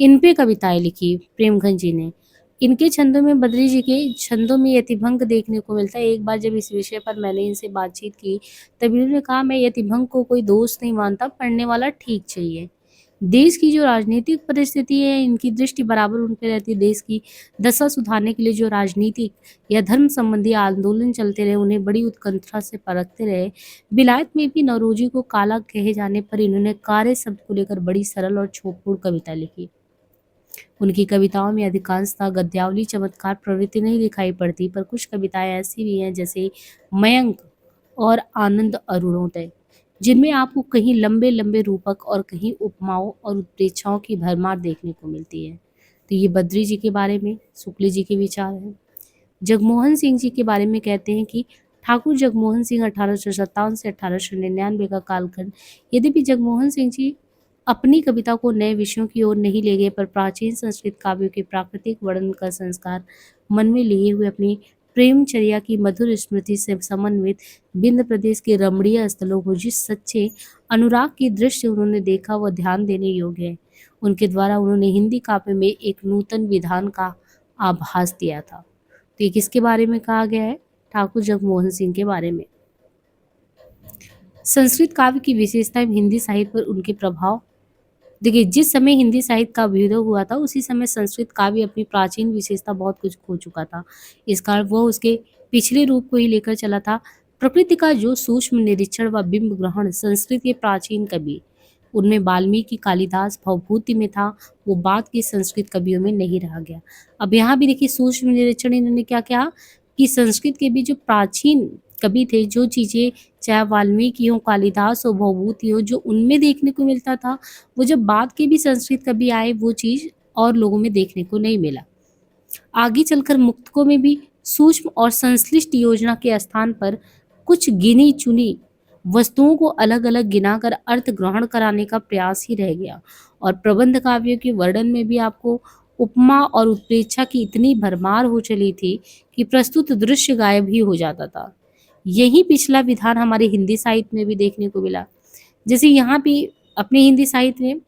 इन पे कविताएं लिखी प्रेमघन जी ने। इनके छंदों में, बद्री जी के छंदों में यतिभंग देखने को मिलता है। एक बार जब इस विषय पर मैंने इनसे बातचीत की, तब इन्होंने कहा, मैं यतिभंग को कोई दोष नहीं मानता, पढ़ने वाला ठीक चाहिए। देश की जो राजनीतिक परिस्थिति है, इनकी दृष्टि बराबर उन पे रहती है। देश की दशा सुधारने के लिए जो राजनीतिक या धर्म संबंधी आंदोलन चलते रहे, उन्हें बड़ी उत्कंठा से परखते रहे। विलायत में भी नौरोजी को काला कहे जाने पर इन्होंने कार्य शब्द को लेकर बड़ी सरल और छोटपूर्ण कविता लिखी। उनकी कविताओं में अधिकांशतः गद्यावली चमत्कार प्रवृत्ति नहीं दिखाई पड़ती, पर कुछ कविताएं ऐसी भी हैं जैसे मयंक और आनंद अरुणोदय, जिनमें आपको कहीं लंबे लंबे रूपक और कहीं उपमाओं और उत्प्रेक्षाओं की भरमार देखने को मिलती है। तो ये बद्री जी के बारे में शुक्ल जी के विचार हैं। जगमोहन सिंह जी के बारे में कहते हैं कि ठाकुर जगमोहन सिंह 1857 से 1899 का कालखंड। यद्यपि जगमोहन सिंह जी अपनी कविता को नए विषयों की ओर नहीं ले गए, पर प्राचीन संस्कृत काव्यों के प्राकृतिक वर्णन का संस्कार मन में लिए हुए अपनी प्रेमचर्या की मधुर स्मृति से समन्वित विंध्य प्रदेश के रमणीय स्थलों को जिस सच्चे अनुराग की दृष्टि उन्होंने देखा, वह ध्यान देने योग्य है। उनके द्वारा उन्होंने हिंदी काव्य में एक नूतन विधान का आभास दिया था। तो ये किसके बारे में कहा गया है? ठाकुर जगमोहन सिंह के बारे में। संस्कृत काव्य की विशेषता एवं हिंदी साहित्य पर उनके प्रभाव। देखिए, जिस समय हिंदी साहित्य का अभ्युदय हुआ था, उसी समय संस्कृत काव्य अपनी प्राचीन विशेषता बहुत कुछ खो चुका था। इस कारण वह उसके पिछले रूप को ही लेकर चला था। प्रकृति का जो सूक्ष्म निरीक्षण व बिंब ग्रहण संस्कृत के प्राचीन कवि, उनमें वाल्मीकि, कालिदास, भवभूति में था, वो बाद के संस्कृत कवियों में नहीं रहा गया। अब यहाँ भी देखिए सूक्ष्म निरीक्षण इन्होंने क्या किया कि संस्कृत के भी जो प्राचीन कवि थे, जो चीजें चाहे वाल्मीकि हो, कालिदास हो, भवभूति हो, जो उनमें देखने को मिलता था, वो जब बाद के भी संस्कृत कवि आए, वो चीज और लोगों में देखने को नहीं मिला। आगे चलकर मुक्तकों में भी सूक्ष्म और संश्लिष्ट योजना के स्थान पर कुछ गिनी चुनी वस्तुओं को अलग अलग गिनाकर अर्थ ग्रहण कराने का प्रयास ही रह गया। और प्रबंध काव्यों के वर्णन में भी आपको उपमा और उत्प्रेक्षा की इतनी भरमार हो चली थी कि प्रस्तुत दृश्य गायब ही हो जाता था। यही पिछला विधान हमारे हिंदी साहित्य में भी देखने को मिला। जैसे यहाँ भी अपने हिंदी साहित्य में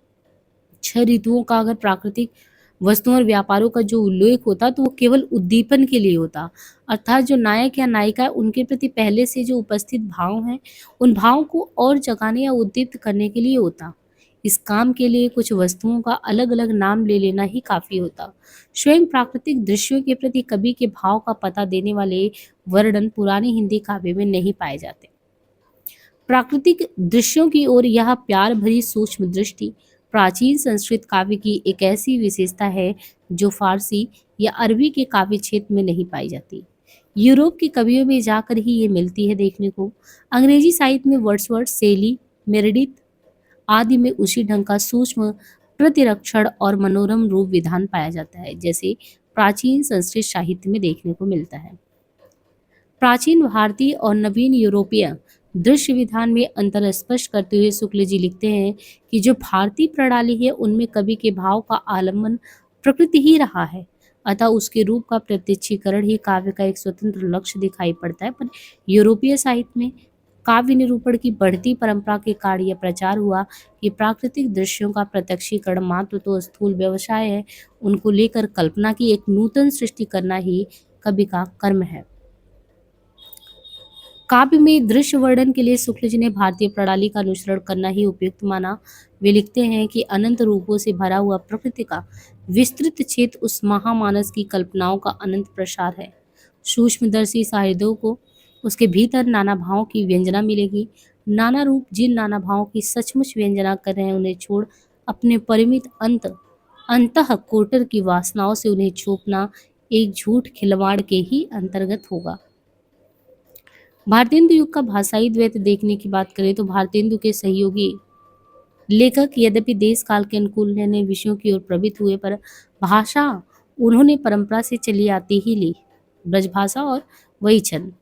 6 ऋतुओं का अगर प्राकृतिक वस्तुओं और व्यापारों का जो उल्लेख होता, तो वो केवल उद्दीपन के लिए होता। अर्थात जो नायक या नायिका है, उनके प्रति पहले से जो उपस्थित भाव हैं, उन भावों को और जगाने या उद्दीप्त करने के लिए होता। इस काम के लिए कुछ वस्तुओं का अलग अलग नाम ले लेना ही काफी होता। स्वयं प्राकृतिक दृश्यों के प्रति कवि के भाव का पता देने वाले वर्णन पुराने हिंदी काव्य में नहीं पाए जाते। प्राकृतिक दृश्यों की ओर यह प्यार भरी सूक्ष्म दृष्टि प्राचीन संस्कृत काव्य की एक ऐसी विशेषता है जो फारसी या अरबी के काव्य क्षेत्र में नहीं पाई जाती। यूरोप के कवियों में जाकर ही ये मिलती है देखने को। अंग्रेजी साहित्य में वर्ड्सवर्थ, शेली, मेरेडिथ आदि में उसी ढंग का सूक्ष्म प्रतिरक्षण और मनोरम रूप विधान पाया जाता है, जैसे प्राचीन संस्कृत साहित्य में देखने को मिलता है। प्राचीन भारतीय और नवीन यूरोपीय दृश्य विधान में अंतर स्पष्ट करते हुए शुक्ल जी लिखते हैं कि जो भारतीय प्रणाली है, उनमें कवि के भाव का आलम्बन प्रकृति ही रहा है, अतः उसके रूप का प्रत्यक्षीकरण ही काव्य का एक स्वतंत्र लक्ष्य दिखाई पड़ता है। पर यूरोपीय साहित्य में काव्य निरूपण की बढ़ती परंपरा के कारण यह प्रचार हुआ कि प्राकृतिक दृश्यों का प्रत्यक्षीकरण मात्र तो स्थूल व्यवसाय है, उनको लेकर कल्पना की एक नूतन सृष्टि करना ही कवि का कर्म है। काव्य में दृश्य वर्णन के लिए शुक्ल जी ने भारतीय प्रणाली का अनुसरण करना ही उपयुक्त माना। वे लिखते हैं कि अनंत रूपों से भरा हुआ प्रकृति का विस्तृत क्षेत्र उस महामानस की कल्पनाओं का अनंत प्रसार है। सूक्ष्मदर्शी सहृदयों को उसके भीतर नाना भावों की व्यंजना मिलेगी। नाना रूप जिन नाना भावों की सचमुच व्यंजना कर रहे हैं, उन्हें छोड़ अपने परिमित अंतः कोटर की वासनाओं से उन्हें छोपना एक झूठ खिलवाड़ के ही अंतर्गत होगा। भारतेंदु युग का भाषाई द्वैत देखने की बात करें तो भारतेंदु के सहयोगी लेखक यद्यपि देश काल के अनुकूल नए नए विषयों की ओर प्रवृत्त हुए, पर भाषा उन्होंने परंपरा से चली आती ही ली। ब्रजभाषा और वही छंद।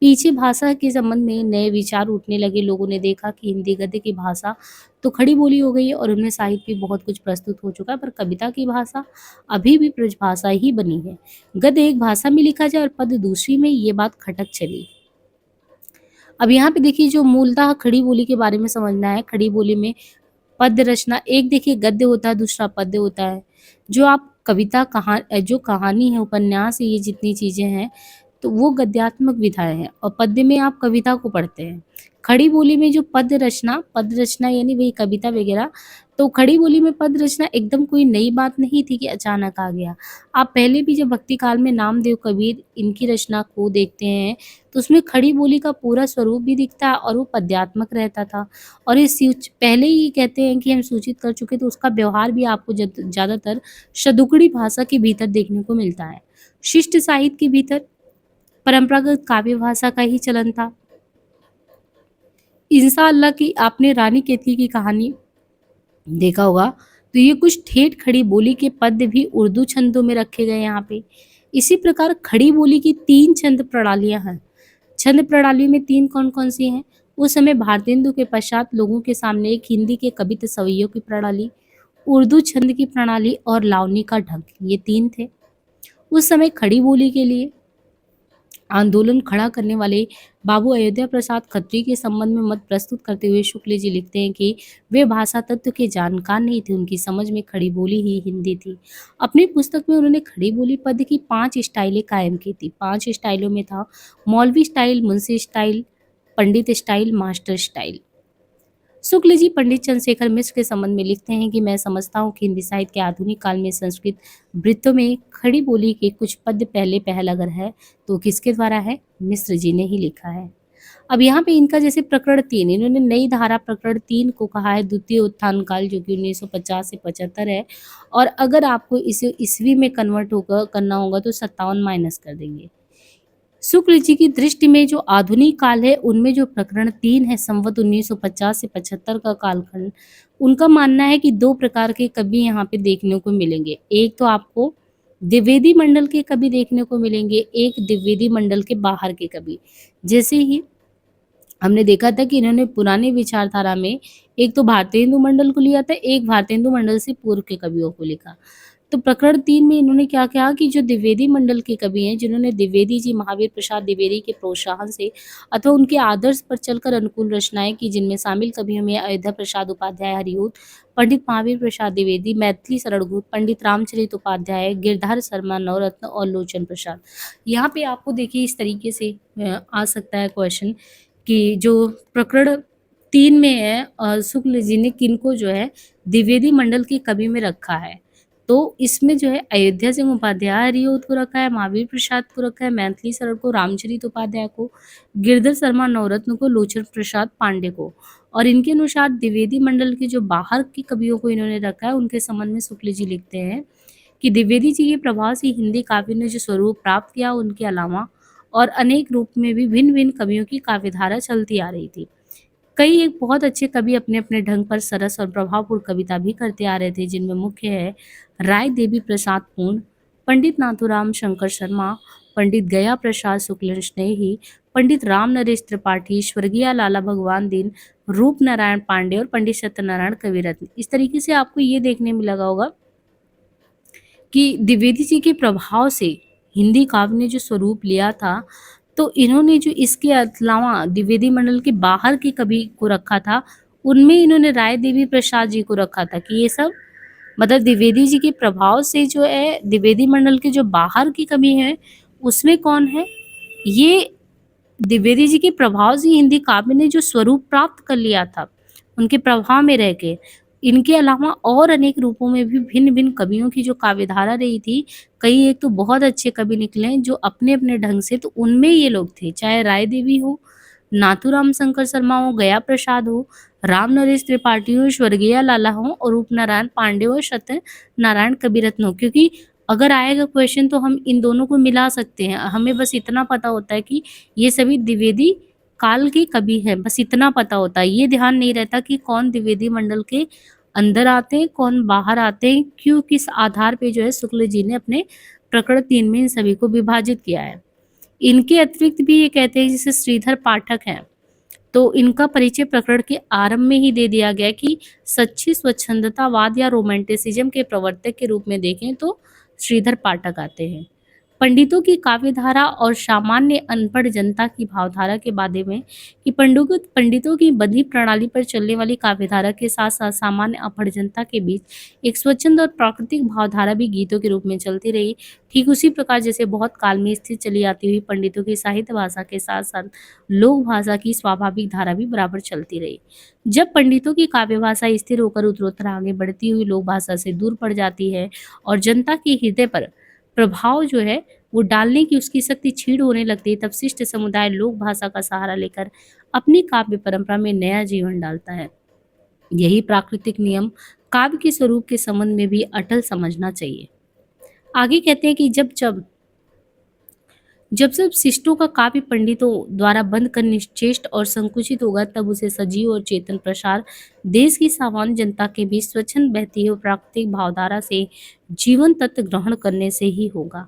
पीछे भाषा के संबंध में नए विचार उठने लगे। लोगों ने देखा कि हिंदी गद्य की भाषा तो खड़ी बोली हो गई है और उनमें साहित्य भी बहुत कुछ प्रस्तुत हो चुका है, पर कविता की भाषा अभी भी ब्रजभाषा ही बनी है। गद्य एक भाषा में लिखा जाए और पद दूसरी में, ये बात खटक चली। अब यहाँ पे देखिए जो मूलतः खड़ी बोली के बारे में समझना है। खड़ी बोली में पद्य रचना, एक देखिए गद्य होता है, दूसरा पद्य होता है। जो आप कविता जो कहानी है, उपन्यास है, ये जितनी चीजें हैं, तो वो गद्यात्मक विधाएँ हैं और पद्य में आप कविता को पढ़ते हैं। खड़ी बोली में जो पद रचना यानी वही कविता वगैरह, तो खड़ी बोली में पद रचना एकदम कोई नई बात नहीं थी कि अचानक आ गया। आप पहले भी जब भक्ति काल में नामदेव, कबीर इनकी रचना को देखते हैं, तो उसमें खड़ी बोली का पूरा स्वरूप भी दिखता है और वो पद्यात्मक रहता था। और इस सूच पहले ही कहते हैं कि हम सूचित कर चुके, तो उसका व्यवहार भी आपको ज़्यादातर शतुकड़ी भाषा के भीतर देखने को मिलता है। शिष्ट साहित्य के भीतर परंपरागत काव्य भाषा का ही चलन था। इंशाअल्लाह की आपने रानी केतकी की कहानी देखा होगा, तो ये कुछ ठेठ खड़ी बोली के पद्य भी उर्दू छंदों में रखे गए यहाँ पे। इसी प्रकार खड़ी बोली की 3 छंद प्रणालियाँ हैं। छंद प्रणाली में 3 कौन-कौन सी हैं? उस समय भारतेंदु के पश्चात लोगों के सामने एक हिंदी के कवित्त सवैयों की प्रणाली, उर्दू छंद की प्रणाली और लावनी का ढंग, ये 3 थे। उस समय खड़ी बोली के लिए आंदोलन खड़ा करने वाले बाबू अयोध्या प्रसाद खत्री के संबंध में मत प्रस्तुत करते हुए शुक्ल जी लिखते हैं कि वे भाषा तत्व के जानकार नहीं थे, उनकी समझ में खड़ी बोली ही हिंदी थी। अपनी पुस्तक में उन्होंने खड़ी बोली पद की 5 स्टाइलें कायम की थी। 5 स्टाइलों में था मौलवी स्टाइल, मुंशी स्टाइल, पंडित style, master style. Shukla ji पंडित चंद्रशेखर मिश्र के संबंध में लिखते हैं कि मैं समझता हूँ कि हिंदी साहित्य के आधुनिक काल में संस्कृत वृत्तों में खड़ी बोली के कुछ पद्य पहले पहल अगर है तो किसके द्वारा है? मिश्र जी ने ही लिखा है। अब यहाँ पे इनका जैसे प्रकरण 3, इन्होंने नई धारा प्रकरण 3 को कहा है द्वितीय उत्थान काल, जो कि 1950 से 75 है, और अगर आपको इसे ईस्वी में कन्वर्ट होगा करना होगा तो 57 माइनस कर देंगे। शुक्ल जी की दृष्टि में जो आधुनिक काल है उनमें जो प्रकरण 3 है संवत 1950 से 75 का कालखंड, उनका मानना है कि 2 प्रकार के कवि यहाँ पे देखने को मिलेंगे। एक तो आपको द्विवेदी मंडल के कवि देखने को मिलेंगे, एक द्विवेदी मंडल के बाहर के कवि। जैसे ही हमने देखा था कि इन्होंने पुराने विचारधारा में एक तो भारतेंदु मंडल को लिया था, एक भारतेंदु मंडल से पूर्व के कवियों को लिखा। तो प्रकरण 3 में इन्होंने क्या कहा कि जो द्विवेदी मंडल के कवि हैं, जिन्होंने द्विवेदी जी महावीर प्रसाद द्विवेदी के प्रोत्साहन से अथवा उनके आदर्श पर चलकर अनुकूल रचनाएं की, जिनमें शामिल कवियों में अयोध्या प्रसाद उपाध्याय हरिऊत, पंडित महावीर प्रसाद द्विवेदी, मैथिली शरणगुप्त, पंडित रामचरित उपाध्याय, गिरधर शर्मा नवरत्न और लोचन प्रसाद। यहाँ पे आपको देखिए इस तरीके से आ सकता है क्वेश्चन कि जो प्रकरण 3 में है शुक्ल जी ने किनको जो है द्विवेदी मंडल के कवि में रखा है। तो इसमें जो है अयोध्या सिंह उपाध्याय हरिऔध को रखा है, महावीर प्रसाद को रखा है, मैथिली शरण को, रामचरित उपाध्याय को, गिरधर शर्मा नवरत्न को, लोचन प्रसाद पांडे को। और इनके अनुसार द्विवेदी मंडल के जो बाहर के कवियों को इन्होंने रखा है, उनके संबंध में शुक्ल जी लिखते हैं कि द्विवेदी जी के प्रभाव से हिंदी काव्य ने जो स्वरूप प्राप्त किया, उनके अलावा और अनेक रूप में भी भिन्न भिन्न कवियों की काव्यधारा चलती आ रही थी। कई एक बहुत अच्छे कवि अपने अपने ढंग पर सरस और प्रभावपूर्ण कविता भी करते आ रहे थे, जिनमें मुख्य है राय देवी प्रसाद पूर्ण, पंडित नाथूराम शंकर शर्मा, पंडित गया प्रसाद शुक्ल स्नेही, पंडित राम नरेश त्रिपाठी, स्वर्गीय लाला भगवान दीन, रूप नारायण पांडे और पंडित सत्यनारायण कविरत्न। इस तरीके से आपको ये देखने में लगा होगा कि द्विवेदी जी के प्रभाव से हिंदी काव्य ने जो स्वरूप लिया था, तो इन्होंने जो इसके अलावा द्विवेदी मंडल के बाहर के कवि को रखा था, उनमें इन्होंने राय देवी प्रसाद जी को रखा था कि ये सब मतलब द्विवेदी जी के प्रभाव से जो है द्विवेदी मंडल के जो बाहर की कवि हैं, उसमें कौन है? ये द्विवेदी जी के प्रभाव से हिंदी काव्य ने जो स्वरूप प्राप्त कर लिया था, उनके प्रभाव में रह के, इनके अलावा और अनेक रूपों में भी भिन्न-भिन्न कवियों की जो काव्यधारा रही थी, कई एक तो बहुत अच्छे कवि निकले हैं जो अपने-अपने ढंग से, तो उनमें ये लोग थे, चाहे राय देवी हो, नाथूराम शंकर शर्मा हो, गया प्रसाद हो, राम नरेश त्रिपाठी हो, स्वर्गीय लाला हो और रूप नारायण पांडे हो, सत्यनारायण कविरत्न हो। क्योंकि अगर आएगा क्वेश्चन तो हम इन दोनों को मिला सकते हैं। हमें बस इतना पता होता है कि ये सभी द्विवेदी काल के कवि हैं, बस इतना पता होता है। ये ध्यान नहीं रहता कि कौन द्विवेदी मंडल के अंदर आते हैं, कौन बाहर आते हैं, क्यों, किस आधार पे जो है शुक्ल जी ने अपने प्रकरण 3 में इन सभी को विभाजित किया है। इनके अतिरिक्त भी ये कहते हैं, जैसे श्रीधर पाठक हैं, तो इनका परिचय प्रकरण के आरंभ में ही दे दिया गया कि सच्ची स्वच्छंदतावाद या रोमांटिसिज्म के प्रवर्तक के रूप में देखें तो श्रीधर पाठक आते हैं। पंडितों की काव्यधारा और सामान्य अनपढ़ जनता की भावधारा के बारे में कि पंडितों की बंधी प्रणाली पर चलने वाली काव्यधारा के साथ साथ सामान्य अपढ़ जनता के बीच एक स्वच्छंद और प्राकृतिक भावधारा भी गीतों के रूप में चलती रही। ठीक उसी प्रकार जैसे बहुत काल में स्थित चली आती हुई पंडितों की साहित्य भाषा के साथ साथ लोक भाषा की स्वाभाविक धारा भी बराबर चलती रही। जब पंडितों की काव्य भाषा स्थिर होकर उत्तरोत्तर आगे बढ़ती हुई लोक भाषा से दूर पड़ जाती है और जनता के हृदय पर प्रभाव जो है वो डालने की उसकी शक्ति क्षीण होने लगती है, तब शिष्ट समुदाय लोक भाषा का सहारा लेकर अपनी काव्य परंपरा में नया जीवन डालता है। यही प्राकृतिक नियम काव्य के स्वरूप के संबंध में भी अटल समझना चाहिए। आगे कहते हैं कि जब जब शिष्टों का काव्य पंडितों द्वारा बंद कर निश्चेष्ट और संकुचित होगा, तब उसे सजीव और चेतन प्रसार देश की सामान्य जनता के बीच स्वच्छंद बहती हुई प्राकृतिक भावधारा से जीवन तत्व ग्रहण करने से ही होगा।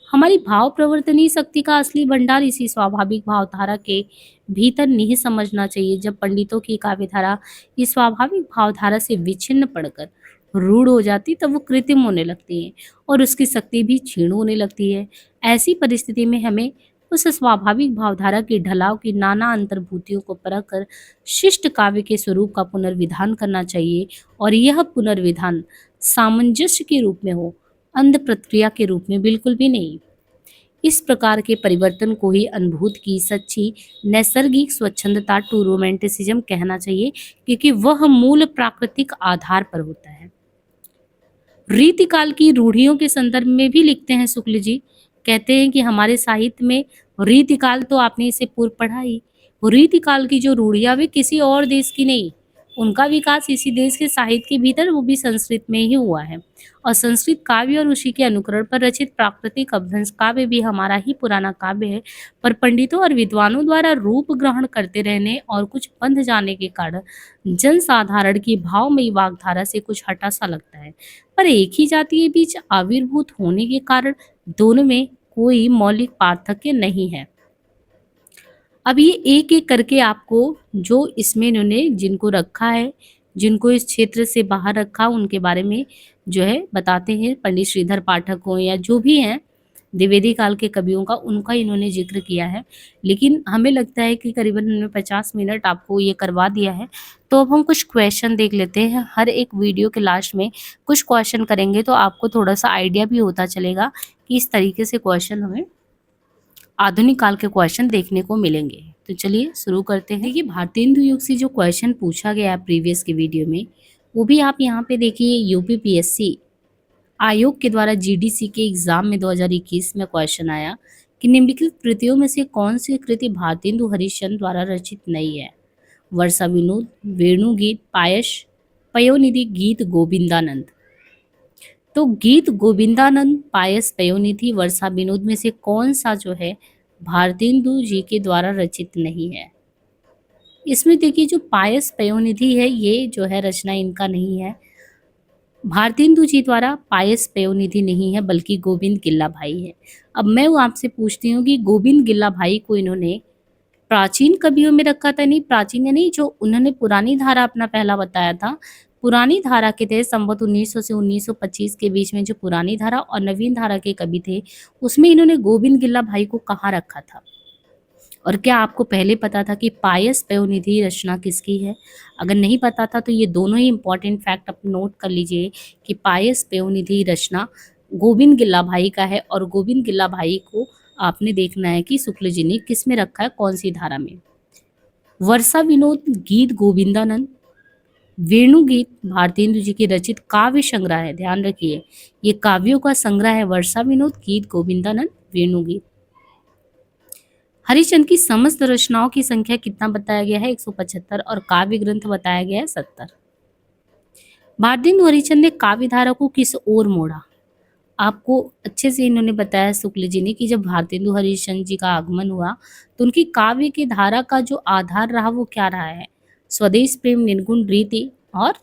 हमारी भाव प्रवर्तनीय शक्ति का असली भंडार इसी स्वाभाविक भावधारा के भीतर निहित समझना चाहिए। जब पंडितों की काव्यधारा इस स्वाभाविक भावधारा से विच्छिन्न पड़कर रूढ़ हो जाती, तब वो कृत्रिम होने लगती है और उसकी शक्ति भी क्षीण होने लगती है। ऐसी परिस्थिति में हमें उस स्वाभाविक भावधारा की ढलाव की नाना अंतर्भूतियों को परख कर शिष्ट काव्य के स्वरूप का पुनर्विधान करना चाहिए, और यह पुनर्विधान सामंजस्य के रूप में हो, अंध प्रक्रिया के रूप में बिल्कुल भी नहीं। इस प्रकार के परिवर्तन को ही अनुभूत की सच्ची नैसर्गिक स्वच्छंदता टू रोमांटिसिज्म कहना चाहिए, क्योंकि वह मूल प्राकृतिक आधार पर होता है। रीतिकाल की रूढ़ियों के संदर्भ में भी लिखते हैं शुक्ल जी। कहते हैं कि हमारे साहित्य में रीतिकाल, तो आपने इसे पूर्व पढ़ा ही, रीतिकाल की जो रूढ़ियां वे किसी और देश की नहीं, उनका विकास इसी देश के साहित्य के भीतर, वो भी संस्कृत में ही हुआ है। और संस्कृत काव्य और उसी के अनुकरण पर रचित प्राकृतिक अपभ्रंश काव्य भी हमारा ही पुराना काव्य है, पर पंडितों और विद्वानों द्वारा रूप ग्रहण करते रहने और कुछ बंध जाने के कारण जनसाधारण की भावमयी वाग्धारा से कुछ हटा सा लगता है। पर एक ही जाति के बीच आविर्भूत होने के कारण दोनों में कोई मौलिक पार्थक्य नहीं है। अब ये एक एक करके आपको जो इसमें इन्होंने जिनको रखा है, जिनको इस क्षेत्र से बाहर रखा, उनके बारे में जो है बताते हैं। पंडित श्रीधर पाठक हो या जो भी हैं द्विवेदी काल के कवियों का, उनका इन्होंने जिक्र किया है। लेकिन हमें लगता है कि करीबन इन्होंने 50 मिनट आपको ये करवा दिया है। तो अब हम कुछ क्वेश्चन देख लेते हैं। हर एक वीडियो के लास्ट में कुछ क्वेश्चन करेंगे, तो आपको थोड़ा सा आइडिया भी होता चलेगा कि इस तरीके से क्वेश्चन हमें आधुनिक काल के क्वेश्चन देखने को मिलेंगे। तो चलिए शुरू करते हैं। देखिए, भारतेंदु युग से जो क्वेश्चन पूछा गया है प्रीवियस के वीडियो में, वो भी आप यहाँ पे देखिए। यूपीपीएससी आयोग के द्वारा जीडीसी के एग्जाम में 2021 में क्वेश्चन आया कि निम्नलिखित कृतियों में से कौन सी कृति भारतेंदु हरिश्चंद्र द्वारा रचित नहीं है? वर्षा विनोद, वेणुगीत, पायस, पयोनिधि, गीत गोविंदानंद। तो गीत गोविंदानंद, पायस, पयोनिधि, वर्षा विनोद में से कौन सा जो है भारतेंदु जी के द्वारा रचित नहीं है? इसमें देखिए, जो पायस पयोनिधि है, ये जो है रचना इनका नहीं है। भारतेंदु जी द्वारा पायस पयोनिधि नहीं है, बल्कि गोविंद गिल्ला भाई है। अब मैं वो आपसे पूछती हूँ कि गोविंद गिल्ला भाई को इन्होंने प्राचीन कवियों में रखा था? नहीं, प्राचीन या नहीं, जो उन्होंने पुरानी धारा अपना पहला बताया था, पुरानी धारा के तहत संवत 1900 से 1925 के बीच में जो पुरानी धारा और नवीन धारा के कवि थे, उसमें इन्होंने गोविंद गिल्ला भाई को कहाँ रखा था? और क्या आपको पहले पता था कि पायस पयोनिधि रचना किसकी है? अगर नहीं पता था तो ये दोनों ही इंपॉर्टेंट फैक्ट आप नोट कर लीजिए कि पायस पयोनिधि रचना गोविंद गिल्ला भाई का है, और गोविंद गिल्ला भाई को आपने देखना है कि शुक्ल जी ने किस में रखा है, कौन सी धारा में। वर्षा विनोद, गीत गोविंदानंद, वेणुगीत भारतेंदु जी की रचित काव्य संग्रह है। ध्यान रखिए, ये काव्यों का संग्रह है, वर्षा विनोद, गीत गोविंदानंद, वेणुगीत। हरिश्चंद्र की समस्त रचनाओं की संख्या कितना बताया गया है? 175, और काव्य ग्रंथ बताया गया है 70। भारतेंदु हरिश्चंद्र ने काव्य धारा को किस ओर मोड़ा? आपको अच्छे से इन्होंने बताया शुक्ल जी ने कि जब भारतेंदु हरिश्चंद्र जी का आगमन हुआ, तो उनकी काव्य की धारा का जो आधार रहा वो क्या रहा है? स्वदेश प्रेम, निर्गुण रीति और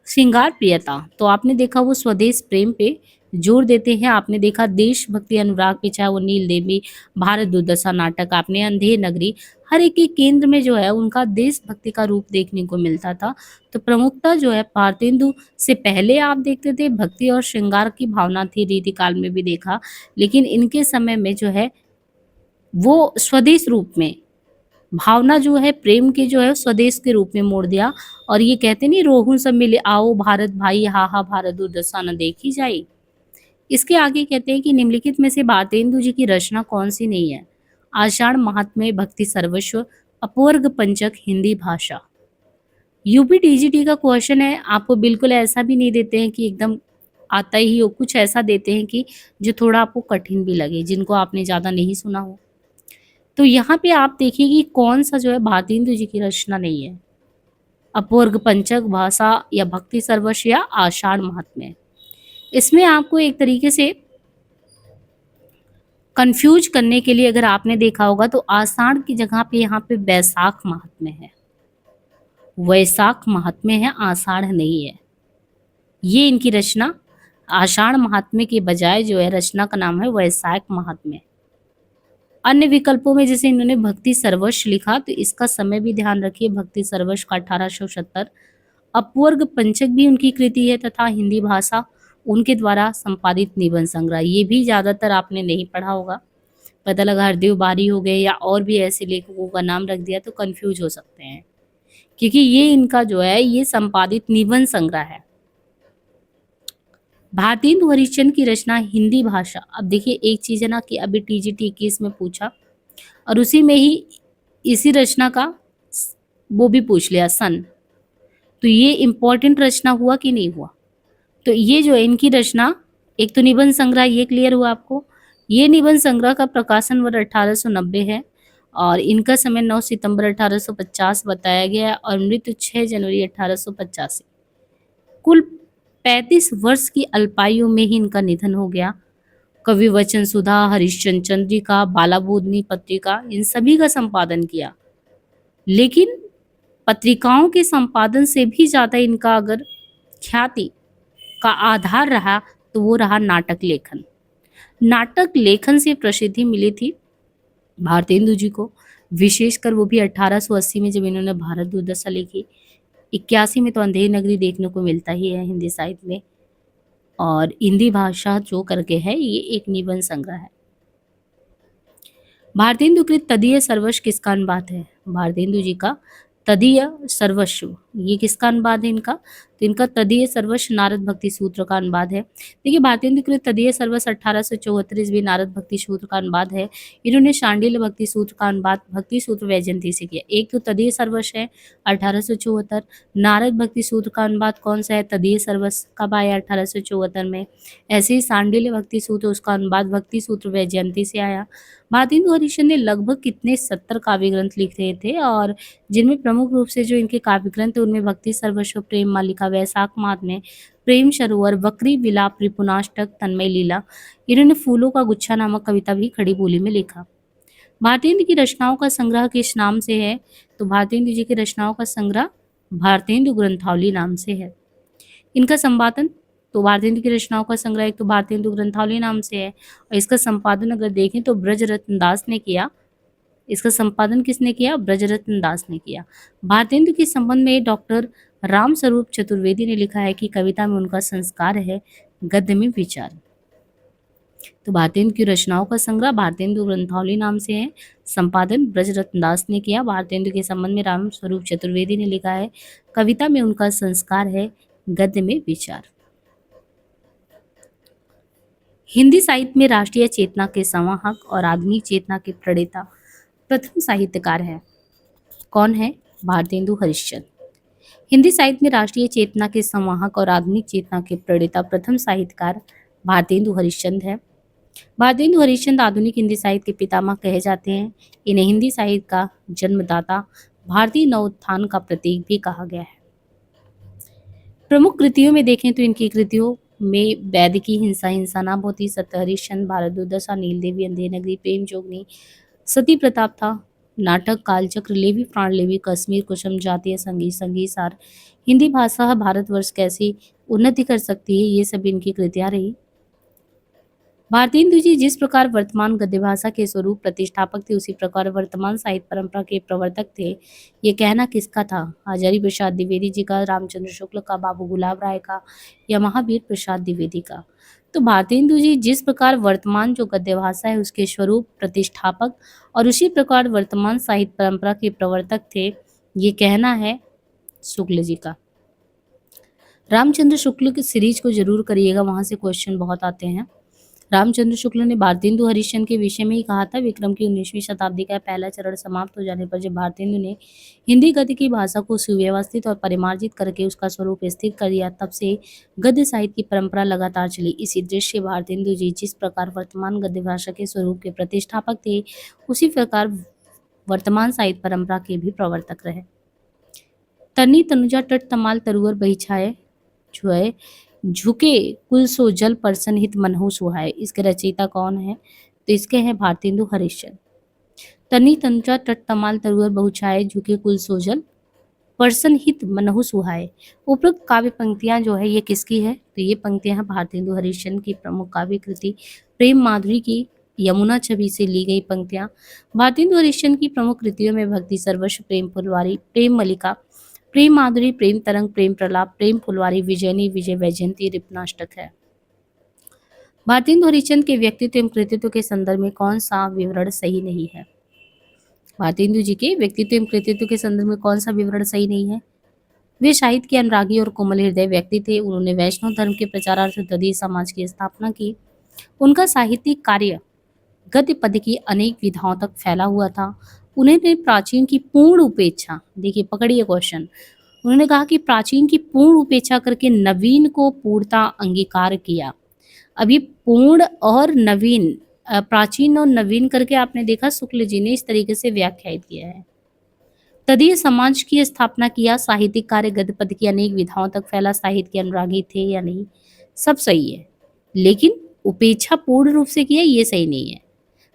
श्रृंगार प्रियता। तो आपने देखा वो स्वदेश प्रेम पे जोर देते हैं। आपने देखा देशभक्ति अनुराग पे, चाहे वो नील देवी, भारत दुर्दशा नाटक, आपने अंधेर नगरी, हर एक के केंद्र में जो है उनका देशभक्ति का रूप देखने को मिलता था। तो प्रमुखता जो है भारतेंदु से पहले आप देखते थे भक्ति और श्रृंगार की भावना थी, रीतिकाल में भी देखा, लेकिन इनके समय में जो है वो स्वदेश रूप में भावना जो है प्रेम के जो है स्वदेश के रूप में मोड़ दिया। और ये कहते नहीं, रोहू सब मिले आओ भारत भाई, हा हा भारत दुर्दशा न देखी जाई। इसके आगे कहते हैं कि निम्नलिखित में से भारतेंदु जी की रचना कौन सी नहीं है? आषाढ़ महात्म्य, भक्ति सर्वस्व, अपवर्ग पंचक, हिंदी भाषा। यूपी टीजीटी का क्वेश्चन है, आपको बिल्कुल ऐसा भी नहीं देते हैं कि एकदम आता ही हो, कुछ ऐसा देते हैं कि जो थोड़ा आपको कठिन भी लगे, जिनको आपने ज़्यादा नहीं सुना हो। तो यहाँ पे आप देखिए कि कौन सा जो है भारतेंदु जी की रचना नहीं है, अपवर्ग पंचक, भाषा, या भक्ति सर्वस्व, या आषाढ़ महात्म्य। इसमें आपको एक तरीके से कंफ्यूज करने के लिए अगर आपने देखा होगा तो आषाढ़ की जगह पे यहाँ पे वैशाख महात्म्य है, वैशाख महात्म्य है, आषाढ़ नहीं है। ये इनकी रचना आषाढ़ महात्म्य के बजाय जो है रचना का नाम है वैशाख महात्म्य। अन्य विकल्पों में जैसे इन्होंने भक्ति सर्वस्व लिखा, तो इसका समय भी ध्यान रखिए, भक्ति सर्वस्व का 1870। अपवर्ग पंचक भी उनकी कृति है, तथा हिंदी भाषा उनके द्वारा संपादित निबंध संग्रह। ये भी ज्यादातर आपने नहीं पढ़ा होगा, पता लगा हरदेव बारी हो गए या और भी ऐसे लेखकों का नाम रख दिया तो कंफ्यूज हो सकते हैं, क्योंकि ये इनका जो है ये संपादित निबंध संग्रह है। भारतेंदु हरिश्चंद्र की रचना हिंदी भाषा। अब देखिए एक चीज है ना कि अभी टीजीटी 21 में पूछा और उसी में ही इसी रचना का वो भी पूछ लिया सन, तो ये इम्पोर्टेंट रचना हुआ कि नहीं हुआ? तो ये जो है इनकी रचना, एक तो निबंध संग्रह, ये क्लियर हुआ आपको। ये निबंध संग्रह का प्रकाशन वर्ष 1890 है और इनका समय 9 सितंबर 1850 बताया गया है और मृत्यु 6 जनवरी 1885। कुल 35 वर्ष की अल्पायु में ही इनका निधन हो गया। कवि वचन सुधा, हरिश्चंद्र चंद्रिका, बालाबोधनी पत्रिका, इन सभी का संपादन किया, लेकिन पत्रिकाओं के संपादन से भी ज्यादा इनका अगर ख्याति का आधार रहा तो वो रहा नाटक लेखन। नाटक लेखन से प्रसिद्धि मिली थी भारतेंदु जी को, विशेषकर वो भी 1880 में जब इन्होंने भारत दुर्दशा लिखी। 81 में तो अंधेर नगरी देखने को मिलता ही है हिंदी साहित्य में। और हिंदी भाषा जो करके है ये एक निबंध संग्रह है। भारतेंदु कृत तदीय सर्वस्व किसका अनुवाद है? भारतेंदु जी का तदीय सर्वस्व, ये किसका अनुवाद है इनका? तो इनका तदीय सर्वस्व नारद भक्ति सूत्र का अनुवाद है। देखिए भारतेंदु कृत तदीय सर्वस्व 1874 ईस्वी नारद भक्ति सूत्र का अनुवाद है। इन्होंने शांडिल्य भक्ति सूत्र का अनुवाद भक्ति सूत्र वैजयंती से किया। एक तो तदीय सर्वस्व है 1874, नारद भक्ति सूत्र का अनुवाद कौन सा है? तदीय सर्वस्व कब आया? 1874 में। ऐसे ही शांडिल्य भक्ति सूत्र, उसका अनुवाद भक्ति सूत्र वैजयंती से आया। भारतेंदु हरिश्चंद्र ने लगभग कितने 70 काव्य ग्रंथ लिख रहे थे और जिनमें प्रमुख रूप से जो इनके काव्य ग्रंथ है उनमें भक्ति सर्वस्व, प्रेम मालिका, वैशाख महात्म्य, प्रेम सरोवर, वक्री विलाप, रिपुनाष्टक, तन्मय लीला। इन्होंने फूलों का गुच्छा नामक कविता भी खड़ी बोली में लिखा। भारतेंदु की रचनाओं का संग्रह किस नाम से है? तो भारतेंदु जी की रचनाओं का संग्रह भारतेंदु ग्रंथावली नाम से है। इनका संपादन, तो भारतेंदु की रचनाओं का संग्रह एक तो भारतेंदु ग्रंथावली नाम से है और इसका संपादन अगर देखें तो ब्रजरत्न दास ने किया। इसका संपादन किसने किया? ब्रजरत्न दास ने किया। भारतेंदु के संबंध में डॉक्टर राम स्वरूप चतुर्वेदी ने लिखा है कि कविता में उनका संस्कार है, गद्य में विचार। तो भारतेंदु की रचनाओं का संग्रह भारतेंदु ग्रंथावली नाम से है, संपादन ब्रजरत्न दास ने किया। भारतेंदु के संबंध में राम स्वरूप चतुर्वेदी ने लिखा है, कविता में उनका संस्कार है, गद्य में विचार। हिंदी साहित्य में राष्ट्रीय चेतना के संवाहक और आधुनिक चेतना के प्रणेता प्रथम साहित्यकार है। कौन है? भारतेंदु हरिश्चंद्र। हिंदी साहित्य में राष्ट्रीय चेतना के संवाहक और आधुनिक चेतना के प्रणेता प्रथम साहित्यकार भारतेंदु हरिश्चंद्र है। भारतेंदु हरिश्चंद्र आधुनिक हिंदी साहित्य के पितामह कहे जाते हैं। इन्हें हिंदी साहित्य का जन्मदाता, भारतीय नवोत्थान का प्रतीक भी कहा गया है। प्रमुख कृतियों में देखें तो इनकी कृतियों में वैद्य की हिंसा, हिंसा नाम होती, सत्य हरिश्चंद्र, भारत दुर्दशा, नील देवी, अंधेर नगरी, प्रेम जोगनी, सती प्रताप था, नाटक कालचक्र, लेवी प्राण लेवी, कश्मीर कुसुम, जातीय संगीत, संगीत सार, हिंदी भाषा भारतवर्ष कैसी उन्नति कर सकती है, ये सब इनकी कृतियां रही। भारतेंदु जी जिस प्रकार वर्तमान गद्य भाषा के स्वरूप प्रतिष्ठापक थे, उसी प्रकार वर्तमान साहित्य परंपरा के प्रवर्तक थे। ये कहना किसका था? हजारी प्रसाद द्विवेदी जी का, रामचंद्र शुक्ल का, बाबू गुलाब राय का या महावीर प्रसाद द्विवेदी का? तो भारतेंदु जी जिस प्रकार वर्तमान जो गद्य भाषा है उसके स्वरूप प्रतिष्ठापक और उसी प्रकार वर्तमान साहित्य परंपरा के प्रवर्तक थे, ये कहना है शुक्ल जी का। रामचंद्र शुक्ल की सीरीज को जरूर करिएगा, वहां से क्वेश्चन बहुत आते हैं। रामचंद्र शुक्ल ने भारतेंदु हरिश्चंद्र के विषय में ही कहा था, विक्रम की 19वीं शताब्दी का पहला चरण समाप्त हो जाने पर जब भारतेंदु ने हिंदी गद्य की भाषा को सुव्यवस्थित और परिमार्जित करके उसका स्वरूप स्थिर कर दिया, तब से गद्य साहित्य की परंपरा लगातार चली। इसी दृश्य भारतेंदु जी जिस प्रकार वर्तमान गद्य भाषा के स्वरूप के प्रतिष्ठापक थे, उसी प्रकार वर्तमान साहित्य परंपरा के भी प्रवर्तक रहे। तरनी तनुजा तट तमाल तरुअर बही छाए छुए झुके कुल सो जल परसन हित मनहु सुहाए। इसके रचयिता कौन है? तो इसके हैं भारतेंदु हरिश्चंद्र। तनी तनुजा तट तमाल तरुअर बहुछाए झुके कुल सो जल परसन हित मनहु सुहाए। उपरोक्त काव्य पंक्तियां जो है ये किसकी है? तो ये पंक्तियां हैं भारतेंदु हरिश्चंद्र की प्रमुख काव्य कृति प्रेम माधुरी की यमुना छवि से ली गई पंक्तियां। भारतेंदु हरिश्चंद्र की प्रमुख कृतियों में भक्ति सर्वस्व, प्रेम फुलवारी, प्रेम मलिका, प्रेम माधुरी, प्रेम तरंग, प्रेम प्रलाप, प्रेम फुलवारी, विजयनी, विजय वैजयंती, रिपनाष्टक है। भारतेंदु हरिश्चंद्र के व्यक्तित्व एवं कृतित्व के संदर्भ में कौन सा विवरण सही नहीं है? भारतेंदु जी के व्यक्तित्व एवं कृतित्व के संदर्भ में कौन सा विवरण सही नहीं है? वे साहित्य के अनुरागी और कोमल हृदय व्यक्ति थे। उन्होंने वैष्णव धर्म के प्रचारार्थ तदीय समाज की स्थापना की। उनका साहित्यिक कार्य गद्य पद्य की अनेक विधाओं तक फैला हुआ था। उन्होंने प्राचीन की पूर्ण उपेक्षा, देखिए पकड़िए क्वेश्चन, उन्होंने कहा कि प्राचीन की पूर्ण उपेक्षा करके नवीन को पूर्णता अंगीकार किया। अब ये पूर्ण और नवीन, प्राचीन और नवीन करके आपने देखा शुक्ल जी ने इस तरीके से व्याख्यायित किया है। तदीय समाज की स्थापना किया, साहित्यिक कार्य गद्य पद्य की अनेक विधाओं तक फैला, साहित्य के अनुरागी थे या नहीं? सब सही है, लेकिन उपेक्षा पूर्ण रूप से किया ये सही नहीं है।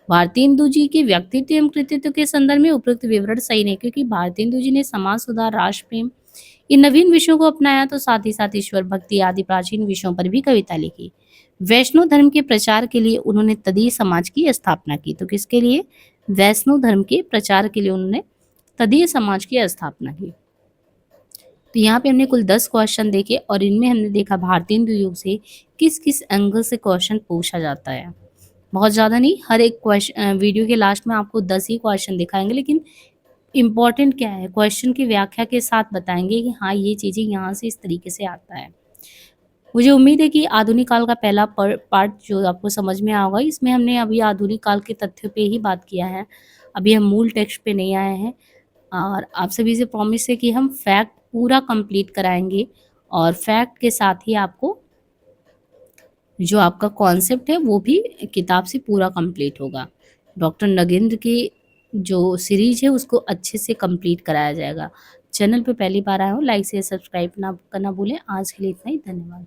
भारतेंदु जी के व्यक्तित्व एवं कृतित्व के संदर्भ में उपरोक्त विवरण सही नहीं, क्योंकि भारतेंदु जी ने समाज सुधार, राष्ट्र प्रेम, इन नवीन विषयों को अपनाया, तो साथ ही साथ ईश्वर भक्ति आदि प्राचीन विषयों पर भी कविता लिखी। वैष्णव धर्म के प्रचार के लिए उन्होंने तदीय समाज की स्थापना की। तो किसके लिए? वैष्णव धर्म के प्रचार के लिए उन्होंने तदीय समाज की स्थापना की। तो यहाँ पे हमने कुल 10 क्वेश्चन देखे और इनमें हमने देखा भारतेंदु युग से किस किस एंगल से क्वेश्चन पूछा जाता है। बहुत ज़्यादा नहीं, हर एक क्वेश्चन वीडियो के लास्ट में आपको 10 ही क्वेश्चन दिखाएंगे, लेकिन इम्पॉर्टेंट क्या है क्वेश्चन की व्याख्या के साथ बताएंगे कि हाँ ये चीज़ें यहाँ से इस तरीके से आता है। मुझे उम्मीद है कि आधुनिक काल का पहला पार्ट जो आपको समझ में आएगा, इसमें हमने अभी आधुनिक काल के तथ्यों पे ही बात किया है, अभी हम मूल टेक्स्ट पे नहीं आए हैं। और आप सभी से प्रॉमिस है कि हम फैक्ट पूरा कंप्लीट कराएंगे और फैक्ट के साथ ही आपको जो आपका कॉन्सेप्ट है वो भी किताब से पूरा कंप्लीट होगा। डॉक्टर नगेंद्र की जो सीरीज है उसको अच्छे से कंप्लीट कराया जाएगा। चैनल पे पहली बार आए हो, लाइक शेयर सब्सक्राइब ना करना भूलें। आज के लिए इतना ही, धन्यवाद।